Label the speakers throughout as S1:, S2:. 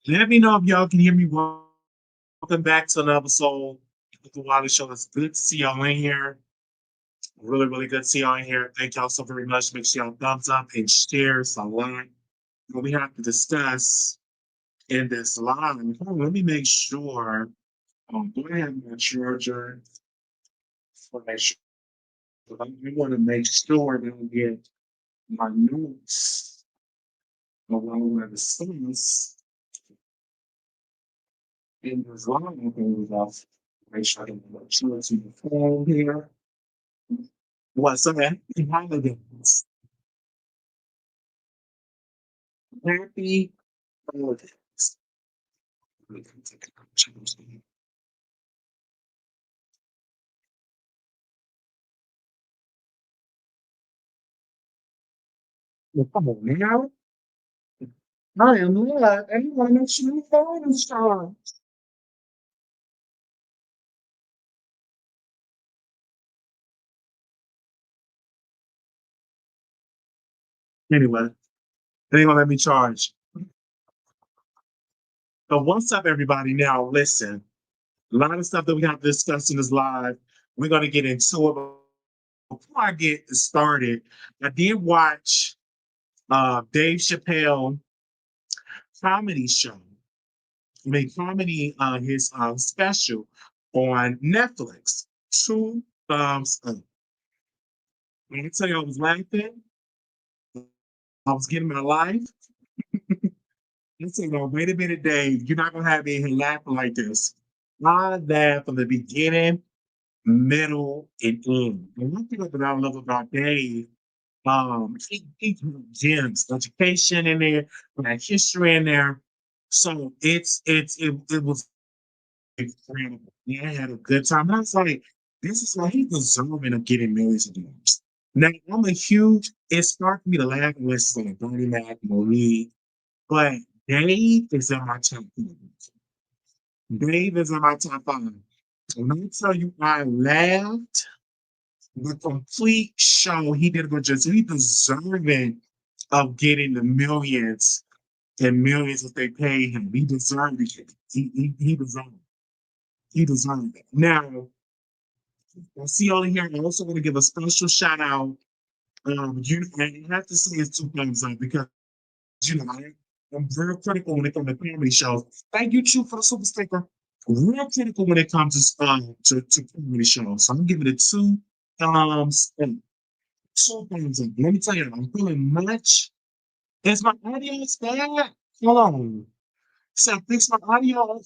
S1: Let me know if y'all can hear me. Welcome back to another episode of the Wiley Show. It's good to see y'all in here. Really, really good to see y'all in here. Thank y'all so very much. Make sure y'all thumbs up and share. So like what we have to discuss in this live. Let me make sure. Do I have my charger? For make sure. We want to make sure that we get my notes along with the students in this live. Make sure I get my charger to the phone here. What's up? Happy holidays. Happy holidays. Well, come on now. I am live, and you want to make sure your phone is charged. Anyway, they ain't gonna let me charge. So what's up, everybody? Now, listen. A lot of stuff that we have to discuss in this live. We're gonna get into it. Before I get started, I did watch Dave Chappelle comedy show. I mean, comedy, his special on Netflix. Two thumbs up. When I tell you I was laughing, I was getting my life. I said, no, wait a minute, Dave. You're not gonna have me in here laughing like this. I laugh from the beginning, middle, and end. And one thing that I love about Dave, he gems, education in there, like history in there. So it was incredible. Yeah, I had a good time. And I was like, this is why he's deserving of getting millions of dollars. Now, I'm a huge, it sparked me to laugh and listen like Bernie Mac, Marie, but Dave is in my top five. Dave is in my top five. When I tell you I laughed, the complete show, he did a good job. So he deserving of getting the millions and millions that they paid him. He deserved it. He deserved it. He deserved it. Now, I see all in here. I also want to give a special shout out. I have to say it's two thumbs up because I'm very critical when it comes to comedy shows. Thank you, Chu, for the super sticker. Real critical when it comes to comedy shows. So I'm giving it two thumbs up. Two thumbs up. Let me tell you, I'm feeling much. Is my audio bad? Hold on. So fix my audio.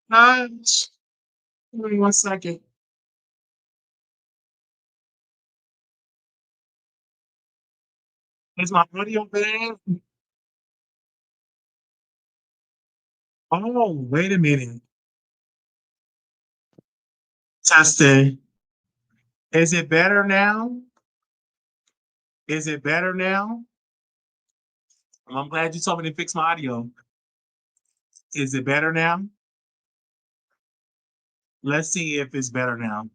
S1: Much. Give me 1 second. Is my audio bad? Oh, wait a minute. Testing. Is it better now? Is it better now? I'm glad you told me to fix my audio. Is it better now? Let's see if it's better now.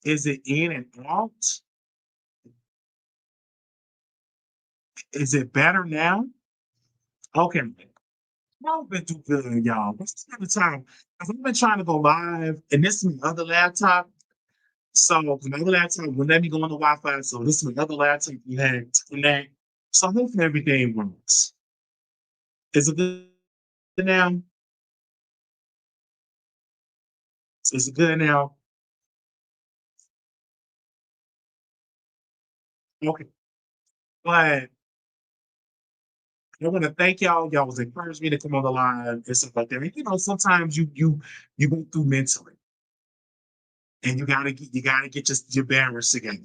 S1: Is it in and out? Is it better now? Okay. I've been too good, y'all. This is the time. 'Cause I've been trying to go live, and this is my other laptop. So my other laptop wouldn't let me go on the Wi-Fi. So this is my other laptop you had to connect. So hopefully everything works. Is it good now? Is it good now? Okay. But I want to thank y'all. Y'all was encouraging me to come on the line and stuff like that. And, sometimes you go through mentally, and you gotta get your bearings together.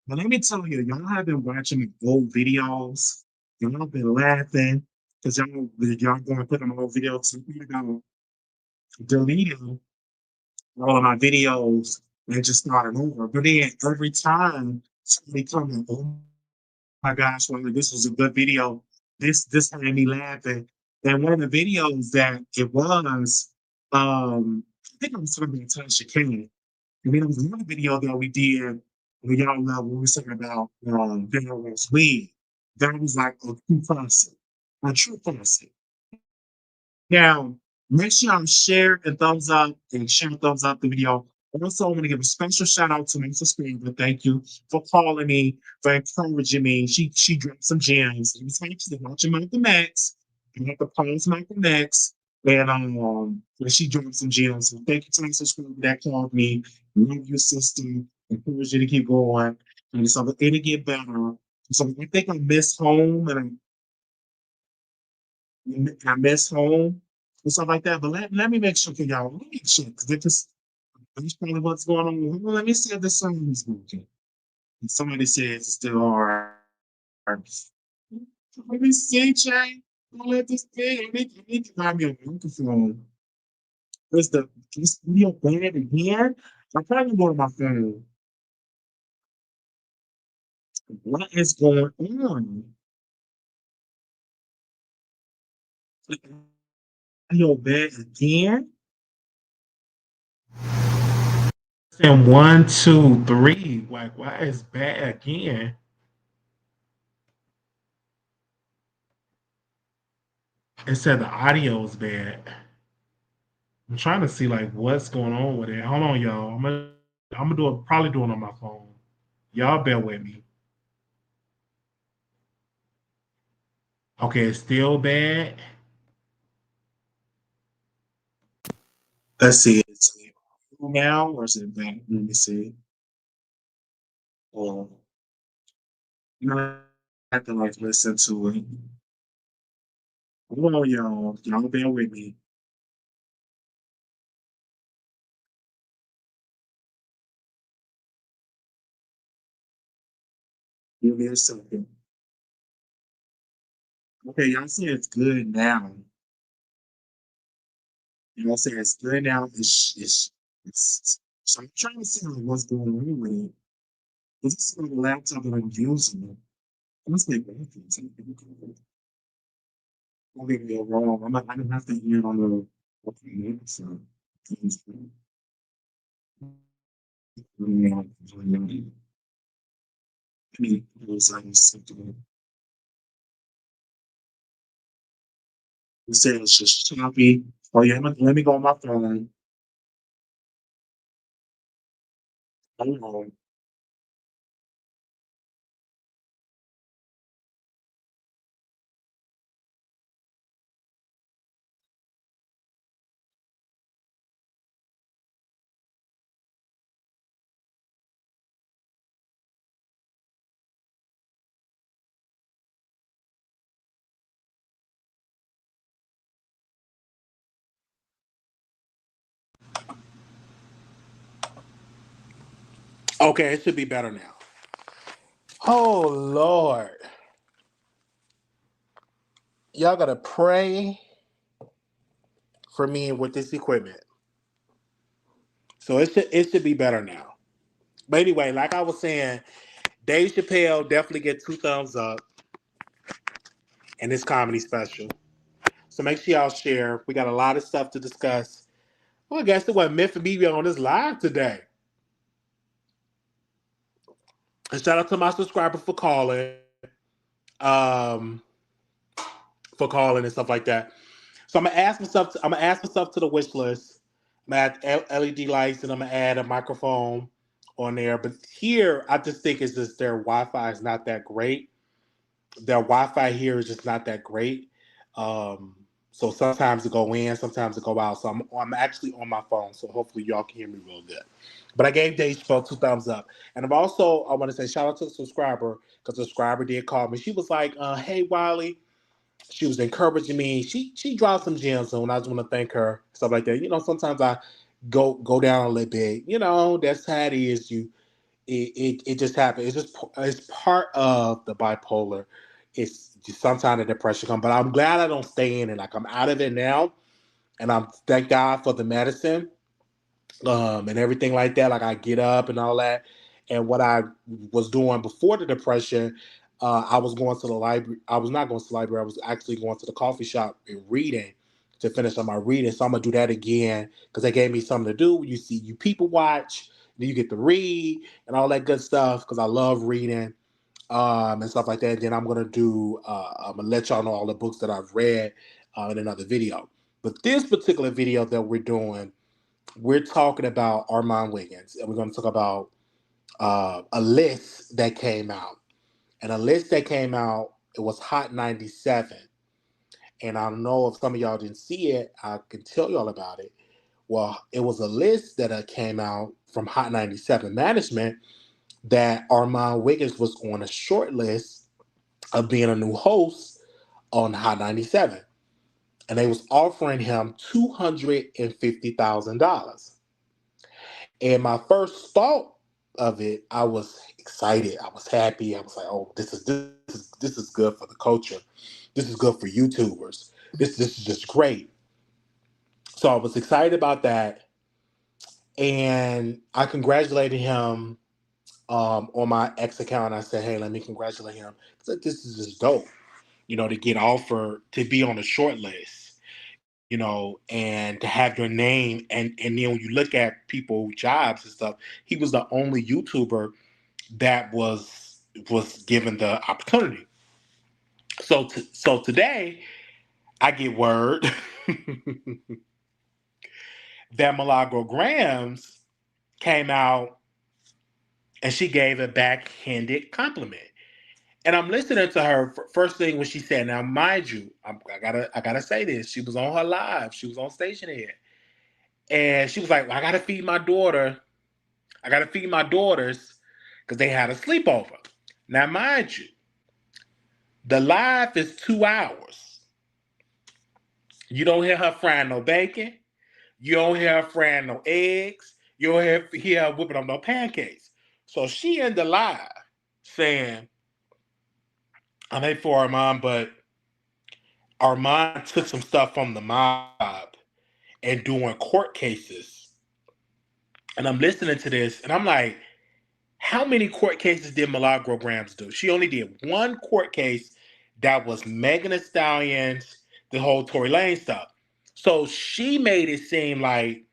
S1: But let me tell you, y'all have been watching the old videos. Y'all been laughing because y'all going to put on old videos. So I'm gonna delete all of my videos and just start over. But then every time somebody come in, oh my gosh, well, this was a good video. This made me laughing. And one of the videos that it was, I think it was talking about Tasha Kane. And then there was another video that we did with y'all know when we were talking about Daryl's weed. That was like a true classic. A true classic. Now, make sure y'all share and thumbs up and share and thumbs up the video. Also, I want to give a special shout out to my subscriber. Thank you for calling me, for encouraging me. She dropped some gems. It was actually watching Michael Max. I had to pause Michael Max. And she dropped some gems. So thank you to my subscriber that called me. Love you, sister. Encourage you to keep going. And so it'll get better. So I think I miss home and I miss home and stuff like that. But let me make sure for y'all. Let me check because that's probably what's going on. Well, let me see if the sound is working. And somebody says it's still hard. Let me see, Jay. Don't let this thing. I need to buy me a microphone. Is this video bad again? I'm probably going to my phone. What is going on? Video bad again? And one, two, three. Like, why is bad again? It said the audio is bad. I'm trying to see like what's going on with it. Hold on, y'all. I'm gonna do it. Probably do it on my phone. Y'all bear with me. Okay, it's still bad. Let's see. It's now or is it bad? Let me see. Oh, you know, I have to like listen to it. Hold on, y'all. Y'all bear with me. Give me a second. Okay, y'all say it's good now. Y'all say it's good now. So I'm trying to see like what's going on with it. This is like a laptop that I'm using. Must be working. Don't get me wrong. I don't have to hear on the okay, so you say it's just choppy. Oh yeah, let me go on my phone. Hold on. Okay, it should be better now. Oh Lord. Y'all gotta pray for me with this equipment. So it should be better now. But anyway, like I was saying, Dave Chappelle definitely get 2 thumbs up in this comedy special. So make sure y'all share. We got a lot of stuff to discuss. Well, I guess it wasn't meant for me to be on this live today. And shout out to my subscriber um, for calling and stuff like that. So I'm gonna add some stuff to the wish list. I'm gonna add LED lights and I'm gonna add a microphone on there. But here, I just think it's just their Wi-Fi is not that great. Their Wi-Fi here is just not that great. Um, so sometimes it go in, sometimes it go out. So I'm actually on my phone, so hopefully y'all can hear me real good. But I gave Dave Chappelle 2 thumbs up, and I want to say shout out to the subscriber because the subscriber did call me. She was like, "Hey Wiley," she was encouraging me. She dropped some gems, and I just want to thank her, stuff like that. You know, sometimes I go down a little bit. You know, that's how it is. It just happened. It's part of the bipolar. It's just sometimes the depression comes, but I'm glad I don't stay in it. Like I'm out of it now, and I'm thank God for the medicine, and everything like that. Like I get up and all that, and what I was doing before the depression, I was going to the library. I was not going to the library. I was actually going to the coffee shop and reading to finish up my reading. So I'm gonna do that again because they gave me something to do. You people watch, then you get to read and all that good stuff because I love reading.
S2: and stuff like that. And then I'm gonna let y'all know all the books that I've read in another video. But this particular video that we're doing, we're talking about Armon Wiggins, and we're going to talk about a list that came out. And a list that came out, it was Hot 97. And I don't know if some of y'all didn't see it. I can tell y'all about it. Well, it was a list that came out from Hot 97 management that Armon Wiggins was on a short list of being a new host on Hot 97. And they was offering him $250,000. And my first thought of it, I was excited. I was happy. I was like, "Oh, this is good for the culture. This is good for YouTubers. This is just great." So I was excited about that, and I congratulated him on my ex account. I said, "Hey, let me congratulate him. This is just dope, to get offered to be on a short list, and to have your name and then when you look at people jobs and stuff, he was the only YouTuber that was given the opportunity. So today I get word that Milagro Grams came out and she gave a backhanded compliment. And I'm listening to her first thing when she said, now mind you, I gotta say this. She was on her live. She was on Station Head. And she was like, well, I gotta feed my daughter. I gotta feed my daughters because they had a sleepover. Now mind you, the live is 2 hours. You don't hear her frying no bacon. You don't hear her frying no eggs. You don't hear her whipping up no pancakes. So she in the live saying, I'm here for Armand, but Armand took some stuff from the mob and doing court cases. And I'm listening to this and I'm like, how many court cases did Milagro Gramz do? She only did one court case that was Megan Thee Stallion's, the whole Tory Lane stuff. So she made it seem like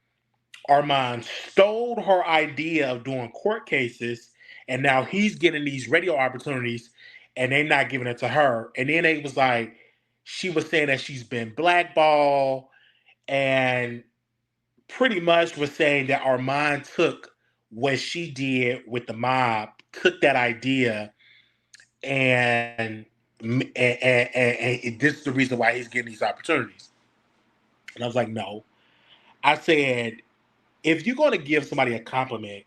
S2: Armand stole her idea of doing court cases, and now he's getting these radio opportunities, and they're not giving it to her. And then it was like, she was saying that she's been blackballed, and pretty much was saying that Armand took what she did with the mob, took that idea, and this is the reason why he's getting these opportunities. And I was like, no. I said, if you're going to give somebody a compliment,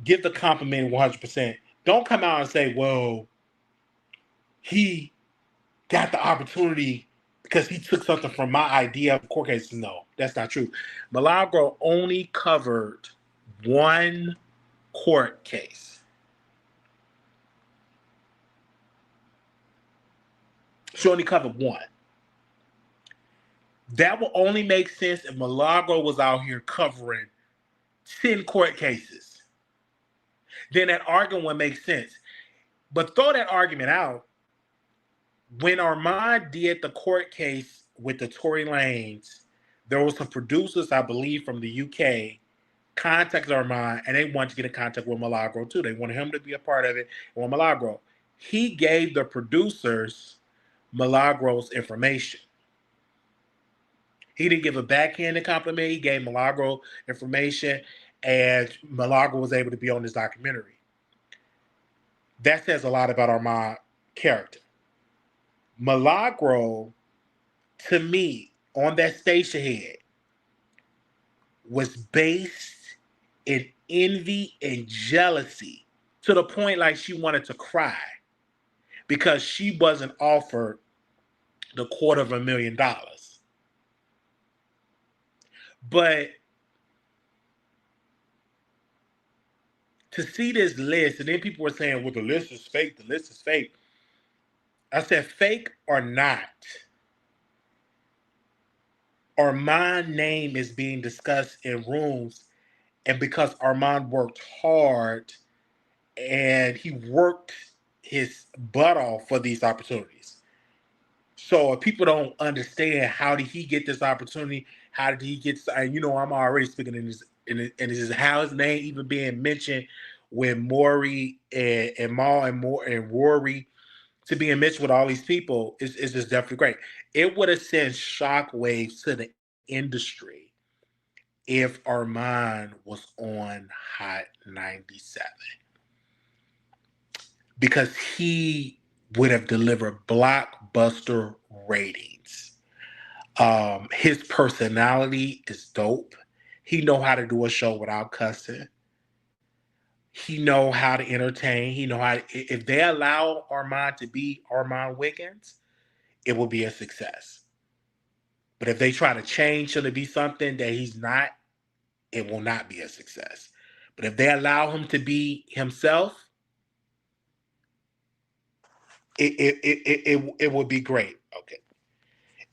S2: give the compliment 100%. Don't come out and say, well, he got the opportunity because he took something from my idea of court case. No, that's not true. Milagro only covered one court case. She only covered one. That will only make sense if Milagro was out here covering 10 court cases. Then that argument would make sense. But throw that argument out. When Armand did the court case with the Tory Lanes, there were some producers, I believe, from the UK contacted Armand, and they wanted to get in contact with Milagro too. They wanted him to be a part of it. And with Milagro, he gave the producers Milagro's information. He didn't give a backhanded compliment. He gave Milagro information, and Milagro was able to be on this documentary. That says a lot about Armand's character. Milagro, to me, on that station head, was based in envy and jealousy to the point like she wanted to cry because she wasn't offered the $250,000. But to see this list, and then people were saying, well, the list is fake, the list is fake. I said, fake or not, Armand's name is being discussed in rooms, and because Armand worked hard and he worked his butt off for these opportunities. So if people don't understand how did he get this opportunity, how did he get, and I'm already speaking in this, and this is how his name even being mentioned with Maury and Maul and Rory to be in midst with all these people is just definitely great. It would have sent shockwaves to the industry if Armon was on Hot 97 because he would have delivered blockbuster ratings. His personality is dope. He know how to do a show without cussing. He know how to entertain. He know how to, if they allow Armon to be Armon Wiggins, it will be a success. But if they try to change him to be something that he's not, it will not be a success. But if they allow him to be himself, it will be great. Okay.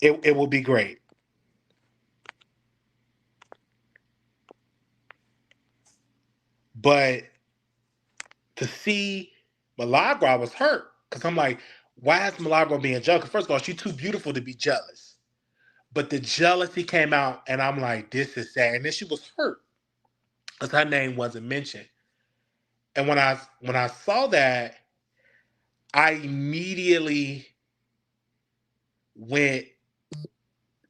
S2: It will be great. But to see Milagro, I was hurt because I'm like, why is Milagro being jealous? First of all, she's too beautiful to be jealous. But the jealousy came out, and I'm like, this is sad. And then she was hurt because her name wasn't mentioned. And when I saw that, I immediately went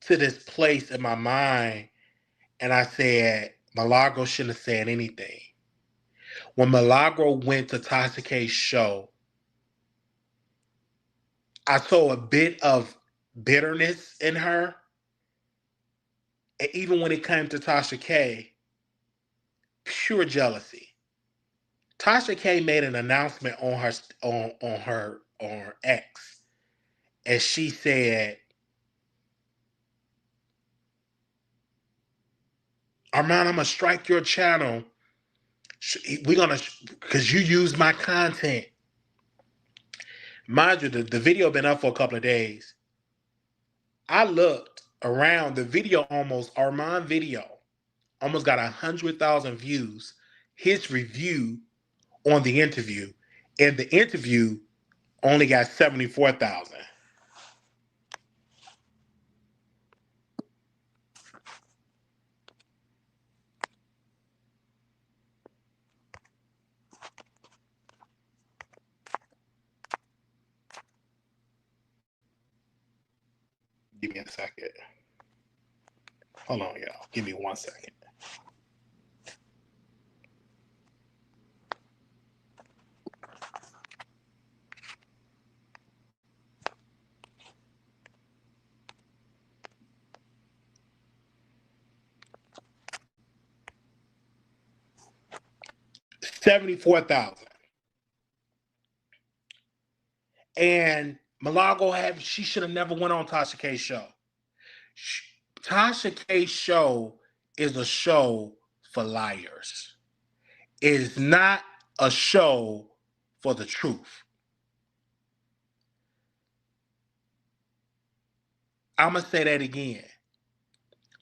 S2: to this place in my mind, and I said, Milagro shouldn't have said anything. When Milagro went to Tasha K's show, I saw a bit of bitterness in her. And even when it came to Tasha K, pure jealousy. Tasha K made an announcement on her ex, and she said, Armon, I'm gonna strike your channel. We're gonna, because you use my content. Mind you, the video been up for a couple of days. I looked around, the video Armon video almost got 100,000 views. His review on the interview, and the interview only got 74,000. Give me a second. Hold on, y'all. Give me 1 second. $74,000. And Milagro she should have never went on Tasha K's show. Tasha K's show is a show for liars. It is not a show for the truth. I'm going to say that again.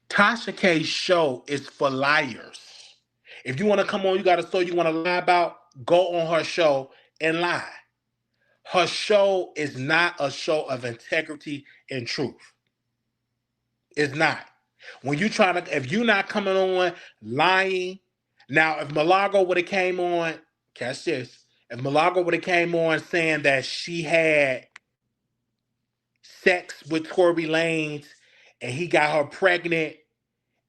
S2: Tasha K's show is for liars. If you want to come on, you got a story you want to lie about, go on her show and lie. Her show is not a show of integrity and truth. It's not. When you if you're not coming on lying, now if Milagro would have came on, catch this, if Milagro would have came on saying that she had sex with Tory Lanez and he got her pregnant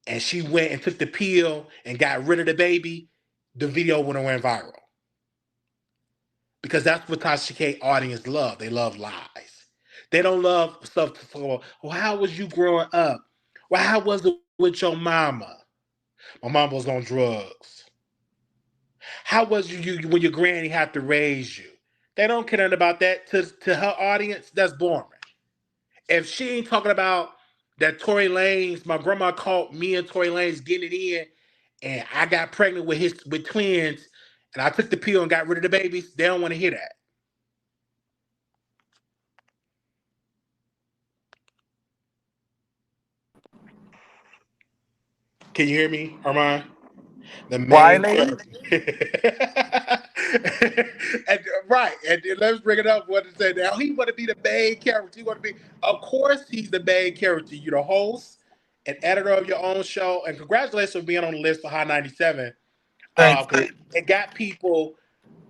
S2: and she went and took the pill and got rid of the baby, the video would have went viral. Because that's what Tasha K audience love. They love lies. They don't love stuff to talk about, well, how was you growing up? Well, how was it with your mama? My mama was on drugs. How was you when your granny had to raise you? They don't care nothing about that. To her audience, that's boring. If she ain't talking about that Tory Lanez, my grandma caught me and Tory Lanez getting it in, and I got pregnant with twins, and I took the pill and got rid of the babies, they don't want to hear that. Can you hear me, Armon? The main and, right, and let's bring it up. What to say now? He want to be the main character. He want to be, of course, he's the main character. You're the host and editor of your own show. And congratulations for being on the list for Hot 97.
S3: Thank
S2: Okay, it got people.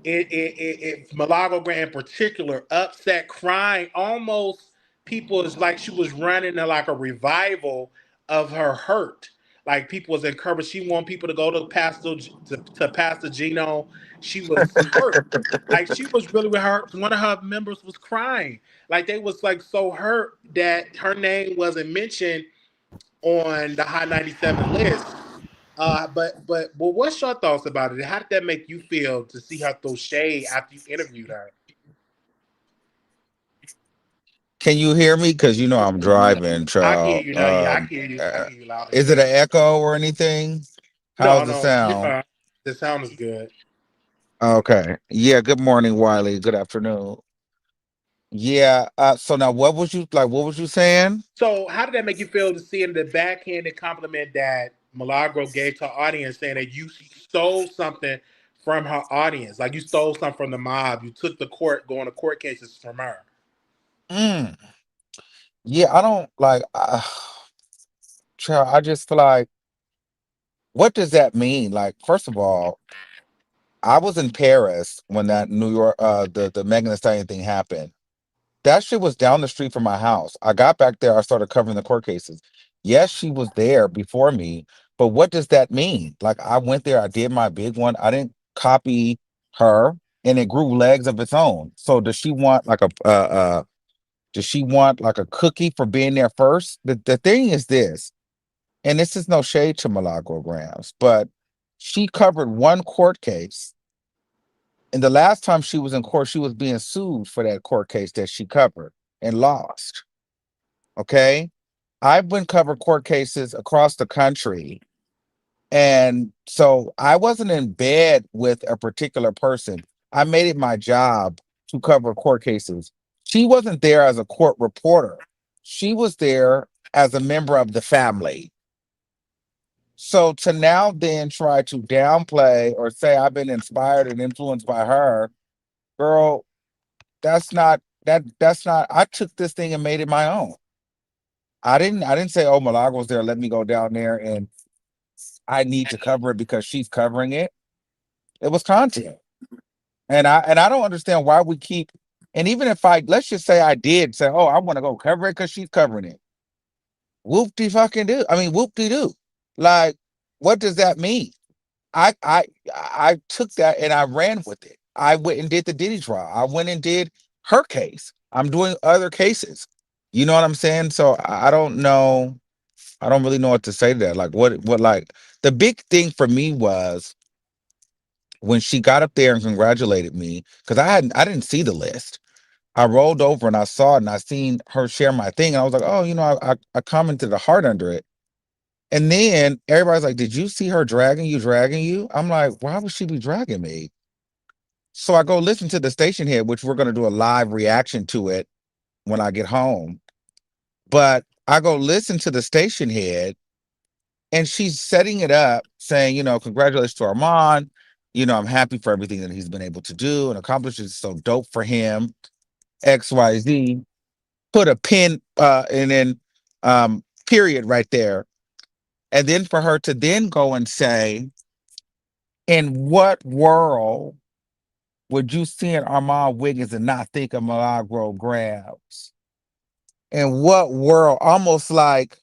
S2: Milagro Grant in particular, upset, crying, almost people is like she was running to like a revival of her hurt. Like people was encouraged. She wanted people to go to Pastor Gino. She was hurt. Like she was really with her. One of her members was crying. Like they was like so hurt that her name wasn't mentioned on the Hot 97 list. But what's your thoughts about it? How did that make you feel to see her throw shade after you interviewed her?
S3: Can you hear me? Because you know I'm driving,
S2: I can hear
S3: child.
S2: you now. Yeah, I can hear you. I can hear you loud and
S3: Is it
S2: clear.
S3: an echo or anything?
S2: No,
S3: How's the
S2: no, you're
S3: sound?
S2: fine. The sound is good.
S3: Okay. Yeah. Good morning, Wiley. Good afternoon. Yeah. So now, what was you like? What was you saying?
S2: So, how did that make you feel to seeing the backhanded compliment that Milagro gave to her audience, saying that you stole something from her audience, like you stole something from the mob, you took the court, going to court cases from her?
S3: Mm, yeah. I don't like. Child, I just feel like, what does that mean? Like, first of all, I was in Paris when that New York, the Megan Thee Stallion thing happened. That shit was down the street from my house. I got back there, I started covering the court cases. Yes, she was there before me, but what does that mean? Like, I went there, I did my big one. I didn't copy her, and it grew legs of its own. So does she want like a does she want like a cookie for being there first? The thing is this, and this is no shade to Milagro Grams, but she covered one court case, and the last time she was in court, she was being sued for that court case that she covered and lost. Okay. I've been covered court cases across the country. And so I wasn't in bed with a particular person. I made it my job to cover court cases. She wasn't there as a court reporter, she was there as a member of the family. So to now then try to downplay or say I've been inspired and influenced by her, girl, that's not, I took this thing and made it my own. I didn't say, oh, Milagros there, let me go down there and I need to cover it because she's covering it. It was content. And I don't understand why we keep, and even if I, let's just say I did say, oh, I want to go cover it because she's covering it. Whoop de fucking do. I mean, whoop de do. Like, what does that mean? I I I took that and I ran with it. I went and did the Diddy trial. I went and did her case. I'm doing other cases. You know what I'm saying? So I don't know. I don't really know what to say to that. Like what like the big thing for me was when she got up there and congratulated me, because I didn't see the list. I rolled over and I saw it and I seen her share my thing. And I was like, oh, I commented the heart under it. And then everybody's like, did you see her dragging you, dragging you? I'm like, why would she be dragging me? So I go listen to the station head, which we're gonna do a live reaction to it when I get home. But I go listen to the station head and she's setting it up saying, congratulations to Armon. I'm happy for everything that he's been able to do and accomplish. It's so dope for him. XYZ. Put a pin and then period right there. And then for her to then go and say, in what world would you see an Armon Wiggins and not think of Milagro Grabs? In what world? Almost like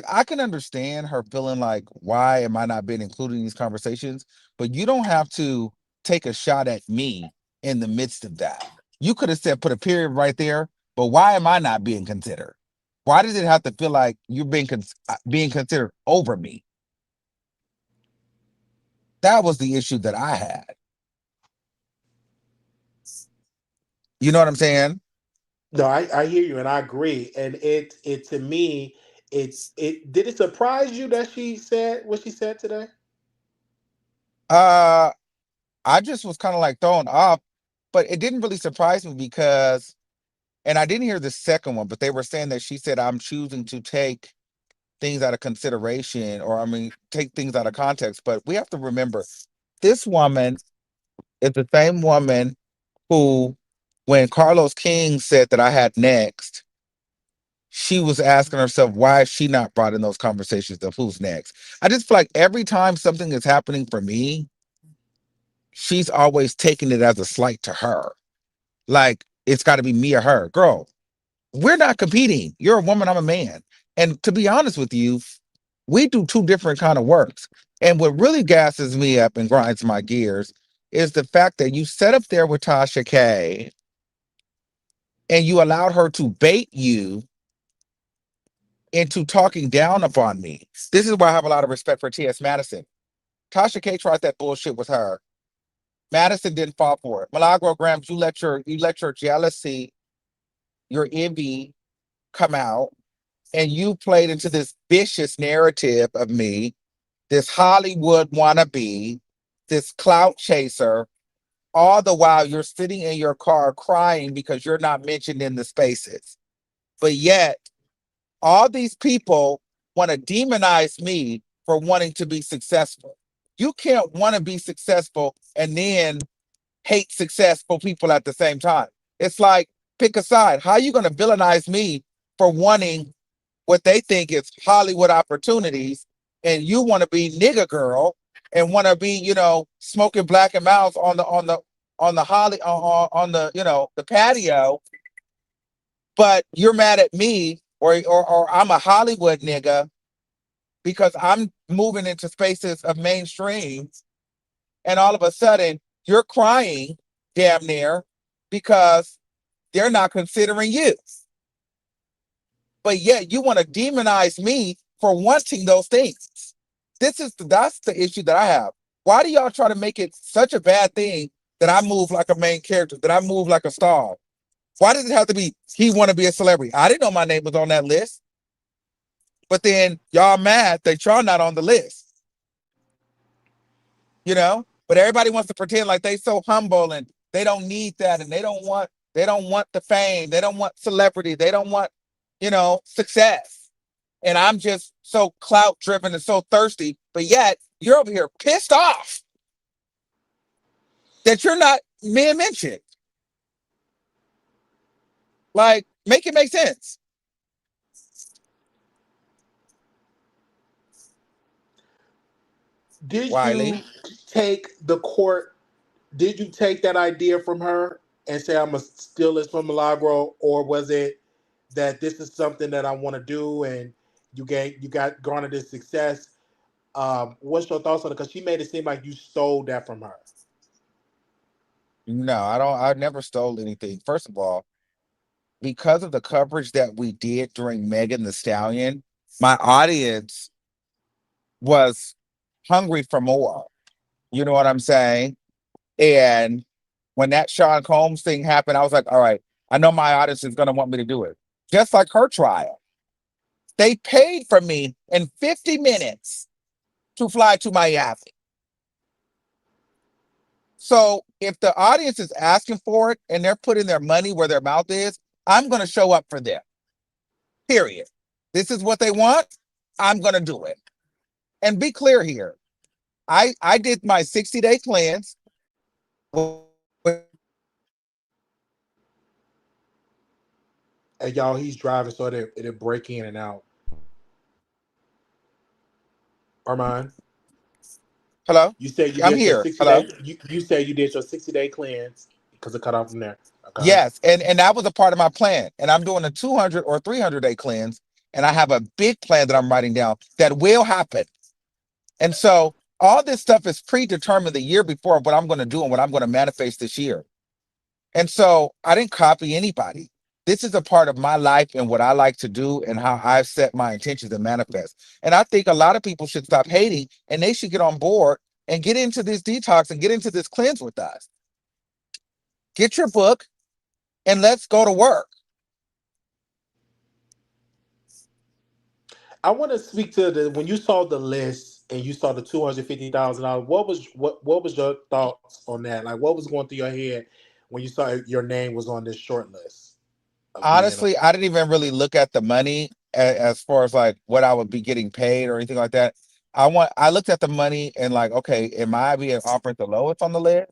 S3: I can understand her feeling like, why am I not being included in these conversations? But you don't have to take a shot at me in the midst of that. You could have said put a period right there, but why am I not being considered? Why does it have to feel like you're being considered over me? That was the issue that I had. You know what I'm saying?
S2: No, I hear you and I agree. And it to me, it did it surprise you that she said what she said today?
S3: Uh, I just was kind of like thrown off, but it didn't really surprise me because, and I didn't hear the second one, but they were saying that she said, I'm choosing to take things out of consideration, or I mean, take things out of context. But we have to remember this woman is the same woman who, when Carlos King said that I had next, she was asking herself, why is she not brought in those conversations of who's next? I just feel like every time something is happening for me, she's always taking it as a slight to her. Like it's got to be me or her. Girl, we're not competing. You're a woman, I'm a man. And to be honest with you, we do two different kind of works. And what really gasses me up and grinds my gears is the fact that you set up there with Tasha K and you allowed her to bait you into talking down upon me. This is why I have a lot of respect for T.S. Madison. Tasha K tried that bullshit with her. Madison didn't fall for it. Milagro Gramz, you let your jealousy, your envy come out, and you played into this vicious narrative of me, this Hollywood wannabe, this clout chaser, all the while you're sitting in your car crying because you're not mentioned in the spaces. But yet, all these people want to demonize me for wanting to be successful. You can't want to be successful and then hate successful people at the same time. It's like, pick a side. How are you going to villainize me for wanting what they think is Hollywood opportunities, and you want to be nigga girl and want to be, smoking black and mouse on the the patio, but you're mad at me or I'm a Hollywood nigga because I'm moving into spaces of mainstream, and all of a sudden you're crying damn near because they're not considering you. But yet you want to demonize me for wanting those things. That's the issue that I have. Why do y'all try to make it such a bad thing that I move like a main character, that I move like a star? Why does it have to be he want to be a celebrity? I didn't know my name was on that list. But then y'all mad that y'all not on the list. But everybody wants to pretend like they so humble and they don't need that, and they don't want the fame, they don't want celebrity, they don't want, success. And I'm just so clout driven and so thirsty, but yet you're over here pissed off that you're not being mentioned. Like, make it make sense.
S2: Did
S3: Wiley.
S2: you take the court? Did you take that idea from her and say I'm gonna steal this from Milagro, or was it that this is something that I want to do and you got garnered this success? What's your thoughts on it? Because she made it seem like you stole that from her.
S3: No, I don't. I never stole anything. First of all, because of the coverage that we did during Megan Thee Stallion, my audience was hungry for more. You know what I'm saying? And when that Sean Combs thing happened, I was like, all right, I know my audience is going to want me to do it. Just like her trial. They paid for me in 50 minutes to fly to Miami. So if the audience is asking for it and they're putting their money where their mouth is, I'm going to show up for them. Period. This is what they want. I'm going to do it. And be clear here. I did my 60-day cleanse.
S2: And y'all, he's driving, so it'll break in and out. Armon,
S3: Hello?
S2: you said you
S3: I'm
S2: did your
S3: here.
S2: 60
S3: Hello?
S2: day. You said you did your 60-day cleanse because it cut off from there. Okay.
S3: Yes, and that was a part of my plan. And I'm doing a 200 or 300-day cleanse, and I have a big plan that I'm writing down that will happen. And so all this stuff is predetermined the year before of what I'm going to do and what I'm going to manifest this year. And so I didn't copy anybody. This is a part of my life and what I like to do and how I've set my intentions to manifest. And I think a lot of people should stop hating and they should get on board and get into this detox and get into this cleanse with us. Get your book and let's go to work.
S2: I want to speak to when you saw the list and you saw the $250,000. What was your thoughts on that? Like, what was going through your head when you saw your name was on this short list of being?
S3: Honestly, I didn't even really look at the money as far as like what I would be getting paid or anything like that. I looked at the money and like, okay, am I being offered the lowest on the list?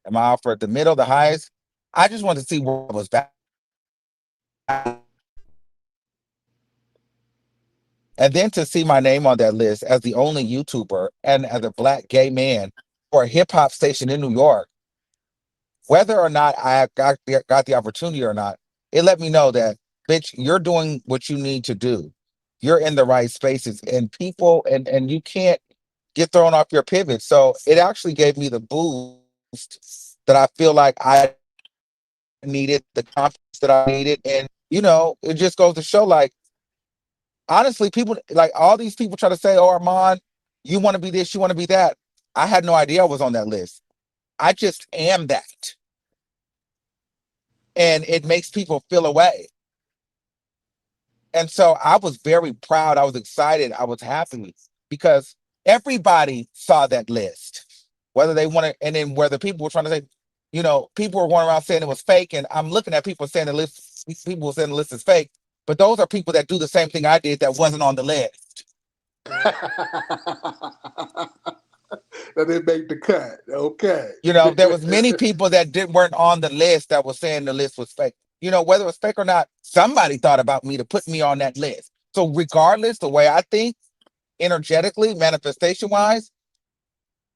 S3: Am I offered the middle, the highest? I just wanted to see where I was back. And then to see my name on that list as the only YouTuber and as a Black gay man a hip hop station in New York, whether or not I got the opportunity or not, it let me know that, bitch, you're doing what you need to do. You're in the right spaces, and people, and you can't get thrown off your pivot. So it actually gave me the boost that I feel like I needed, the confidence that I needed. And, it just goes to show, like, honestly, people, like, all these people try to say, oh, Armon, you want to be this, you want to be that. I had no idea I was on that list. I just am that. And it makes people feel away. And so I was very proud. I was excited. I was happy because everybody saw that list, whether they wanted, and then whether people were trying to say, people were going around saying it was fake. And I'm looking at people saying people saying the list is fake. But those are people that do the same thing I did that wasn't on the list.
S2: That didn't make the cut. Okay.
S3: There was many people that weren't on the list that were saying the list was fake. Whether it was fake or not, somebody thought about me to put me on that list. So regardless, the way I think, energetically, manifestation wise,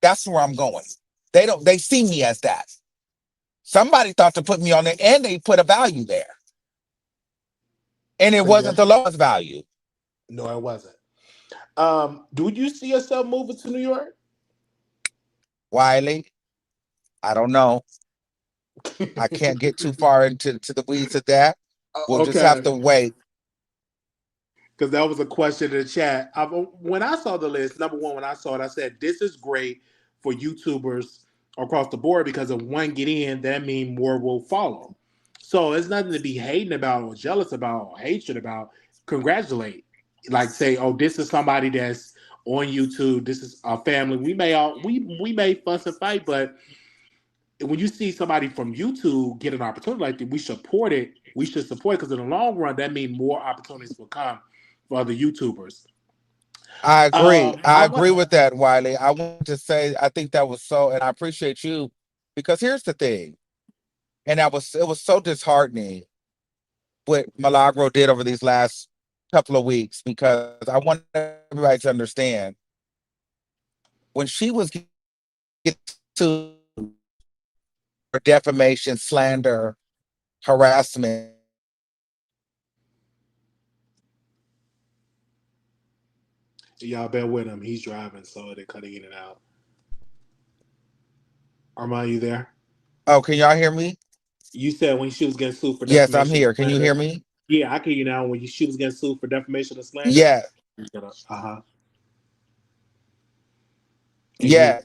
S3: that's where I'm going. They see me as that. Somebody thought to put me on there, and they put a value there. And it wasn't the lowest value.
S2: No, it wasn't. Do you see yourself moving to New York?
S3: Wiley, I don't know. I can't get too far into the weeds of that. We'll just have to wait.
S2: Because that was a question in the chat. When I saw the list, number one, when I saw it, I said, this is great for YouTubers across the board, because if one get in, that means more will follow. So it's nothing to be hating about or jealous about or hatred about. Congratulate. Like, say, oh, this is somebody that's on YouTube. This is our family. We may fuss and fight, but when you see somebody from YouTube get an opportunity like that, we support it. We should support it, because in the long run, that means more opportunities will come for other YouTubers.
S3: I agree. I agree with that, Wiley. I want to say, I think that was so, and I appreciate you, because here's the thing, and it was so disheartening what Milagro did over these last couple of weeks, because I want everybody to understand, when she was getting to defamation, slander, harassment.
S2: Y'all bear with him. He's driving, so they're cutting in and out. Armon, you there?
S3: Oh, can y'all hear me?
S2: You said when she was getting sued for
S3: Yes,
S2: defamation.
S3: I'm here. Can you hear me?
S2: Yeah, I can hear you now. When she was getting sued for defamation and slander?
S3: Yeah.
S2: Uh-huh.
S3: Yeah.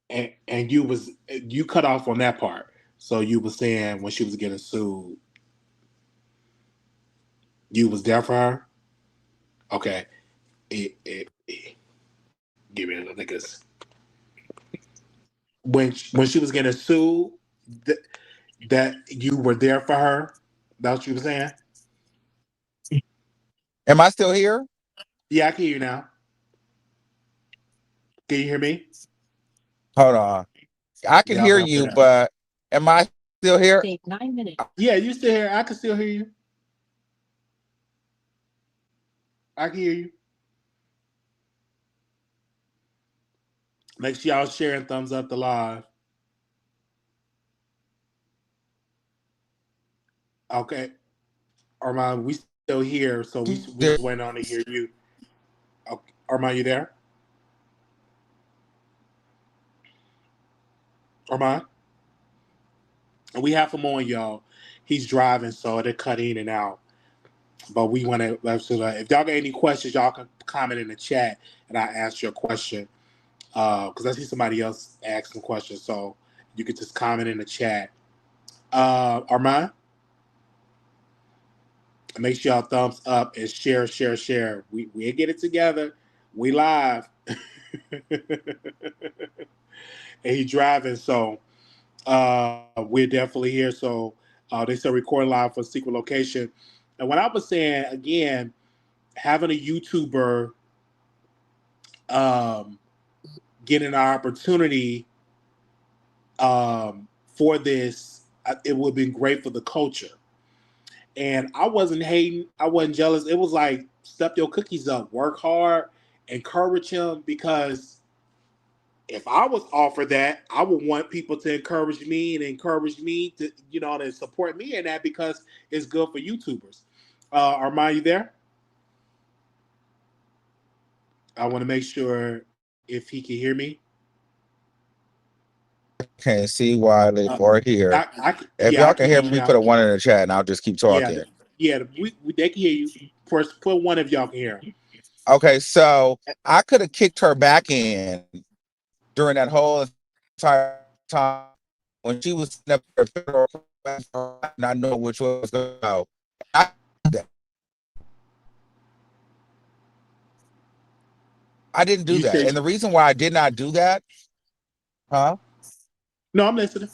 S2: And you cut off on that part. So you were saying when she was getting sued, you was there for her? Okay. Give me another niggas. When she was getting sued, that you were there for her? That's what you were saying?
S3: Am I still here?
S2: Yeah, I can hear you now. Can you hear me?
S3: Hold on. I can hear you, but am I still here?
S4: 9 minutes.
S2: Yeah, you still here. I can still hear you. I can hear you. Make sure y'all share and thumbs up the live. Okay. Armon, we still here, so we just waiting on to hear you. Okay. Armon, you there? Armon? And we have him on, y'all. He's driving, so they're cut in and out. But we want to, if y'all got any questions, y'all can comment in the chat, and I'll ask your question. Because I see somebody else ask some questions, so you can just comment in the chat. Armon? Make sure y'all thumbs up and share. We get it together. We live. And he driving, so we're definitely here. So they still record live for secret location. And what I was saying, again, having a YouTuber getting an opportunity for this, it would have been great for the culture. And I wasn't hating. I wasn't jealous. It was like, step your cookies up, work hard, encourage him, because if I was offered that, I would want people to encourage me and encourage me to, to support me in that because it's good for YouTubers. Armand, you there? I want to make sure if he can hear me.
S3: I can't see Wiley
S2: Uh,
S3: or hear. If
S2: yeah, I
S3: y'all
S2: can
S3: can
S2: hear
S3: hear
S2: you
S3: me,
S2: now.
S3: put a one in the chat and I'll just keep
S2: Yeah,
S3: talking.
S2: they can hear you. First, put one if y'all can hear him.
S3: Okay, so I could have kicked her back in during that whole entire time when she was sitting up there federal not knowing which way was going to go. I, I didn't do
S2: You
S3: that.
S2: said
S3: And the reason why I did not do that, huh?
S2: no. I'm listening.